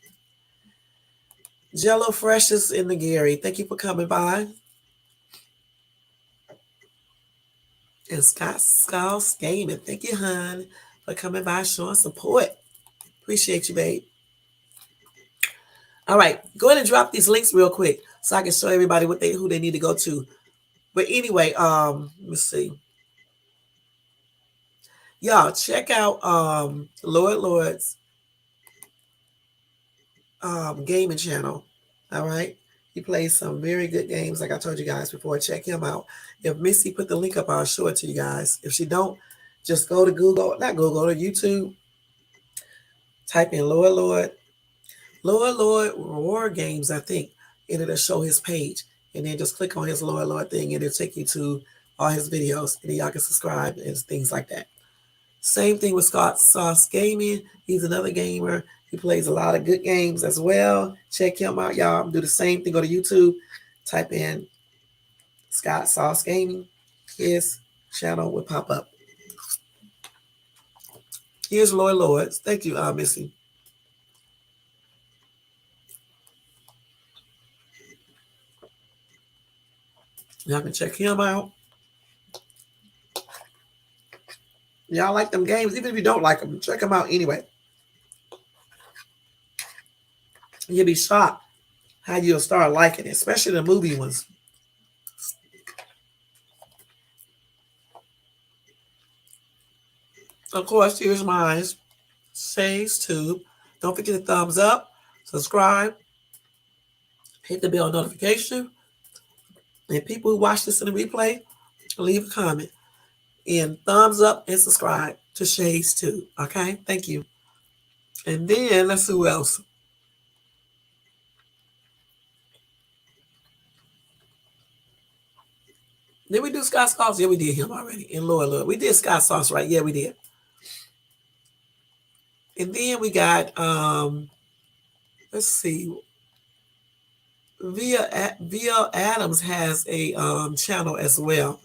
Jello Fresh is in the Gary. Thank you for coming by. And Scott Skulls Gaming. Thank you, hon, for coming by showing support. Appreciate you, babe. All right, go ahead and drop these links real quick so I can show everybody who they need to go to. But anyway, let's see. Y'all check out Lord Lord's gaming channel. All right. He plays some very good games, like I told you guys before. Check him out. If Missy put the link up, I'll show it to you guys. If she don't, Just go to Google, not Google, go to YouTube, type in Lord War Games, I think, and it'll show his page. And then just click on his Lord thing, and it'll take you to all his videos, and then y'all can subscribe and things like that. Same thing with Scott Sauce Gaming. He's another gamer. He plays a lot of good games as well. Check him out, y'all. Do the same thing. Go to YouTube, type in Scott Sauce Gaming. His channel will pop up. Here's Lord. Thank you, Missy. Y'all can check him out. Y'all like them games, even if you don't like them, check them out anyway. You'll be shocked how you'll start liking it, especially the movie ones. Of course, here's mine. Shay's Tube. Don't forget to thumbs up, subscribe, hit the bell notification. And people who watch this in the replay, leave a comment. And thumbs up and subscribe to Shay's Tube. Okay? Thank you. And then let's see who else. Did we do Scott Sauce? Yeah, we did him already. And Lord. We did Scott Sauce, right? Yeah, we did. And then we got let's see. Via Adams has a channel as well.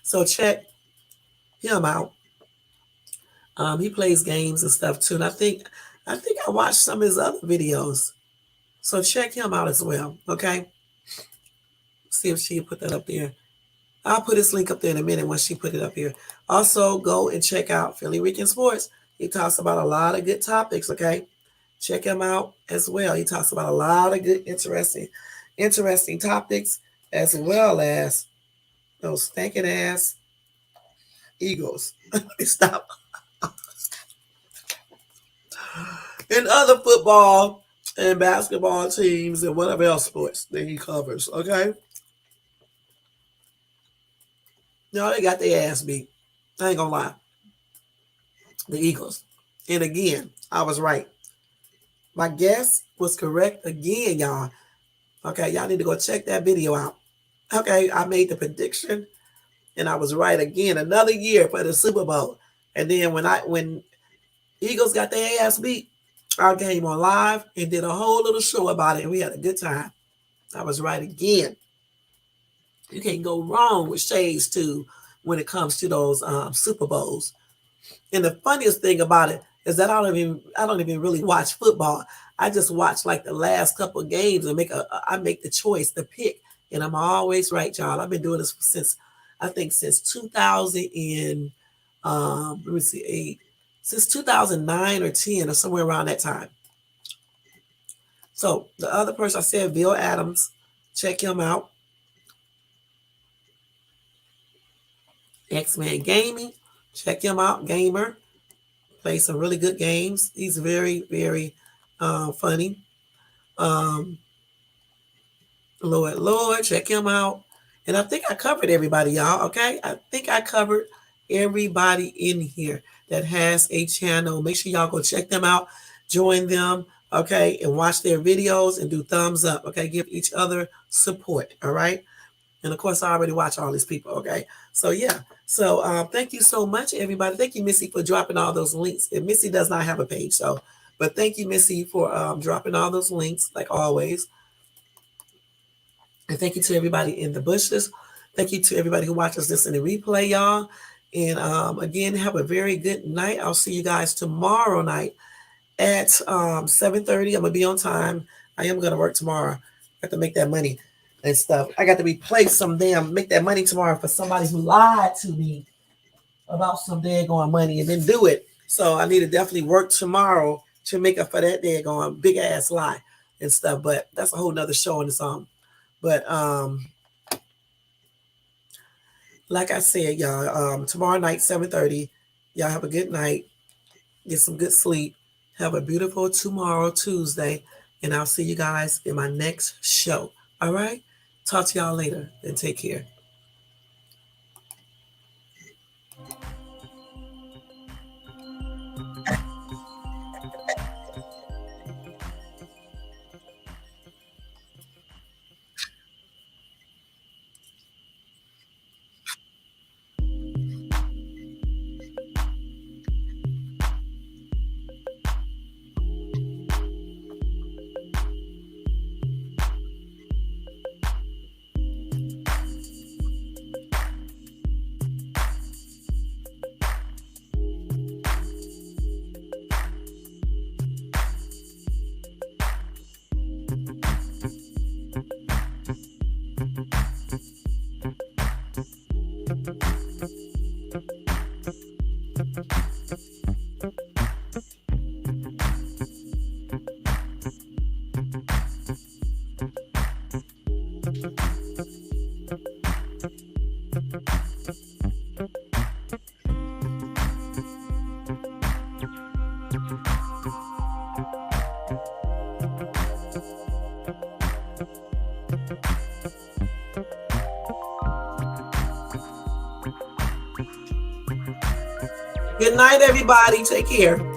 So check him out. He plays games and stuff too. And I think I watched some of his other videos. So check him out as well. Okay. See if she put that up there. I'll put his link up there in a minute once she put it up here. Also, go and check out Philly Weekend Sports. He talks about a lot of good topics, okay? Check him out as well. He talks about a lot of good, interesting topics, as well as those stinking ass Eagles. Stop. And other football and basketball teams and whatever else sports that he covers, okay? No, they got their ass beat. I ain't gonna lie. The Eagles. And again, I was right. My guess was correct again, y'all. Okay, y'all need to go check that video out. Okay, I made the prediction and I was right again. Another year for the Super Bowl. And then when Eagles got their ass beat, I came on live and did a whole little show about it, and we had a good time. I was right again. You can't go wrong with Shades too when it comes to those Super Bowls. And the funniest thing about it is that I don't even really watch football. I just watch like the last couple of games and I make the choice, the pick, and I'm always right, y'all. I've been doing this since 2000 and let me see, since 2009 or 10 or somewhere around that time. So the other person I said, Bill Adams, check him out. X-Man Gaming, check him out. Gamer, plays some really good games. He's very, very funny. Lord, check him out. And I think I covered everybody, y'all. Okay, I think I covered everybody in here that has a channel. Make sure y'all go check them out, join them, okay, and watch their videos and do thumbs up. Okay, give each other support. All right. And of course, I already watch all these people. Okay. So, yeah. So, thank you so much, everybody. Thank you, Missy, for dropping all those links. And Missy does not have a page. So, but thank you, Missy, for dropping all those links, like always. And thank you to everybody in the bushes. Thank you to everybody who watches this in the replay, y'all. And again, have a very good night. I'll see you guys tomorrow night at 7:30. I'm going to be on time. I am going to work tomorrow. I have to make that money and stuff. I got to replace make that money tomorrow for somebody who lied to me about some daggone money and then do it. So I need to definitely work tomorrow to make up for that daggone big ass lie and stuff. But that's a whole nother show on its own. But like I said, y'all, tomorrow night, 7:30, y'all have a good night. Get some good sleep. Have a beautiful tomorrow, Tuesday. And I'll see you guys in my next show. All right? Talk to y'all later and take care. Good night, everybody. Take care.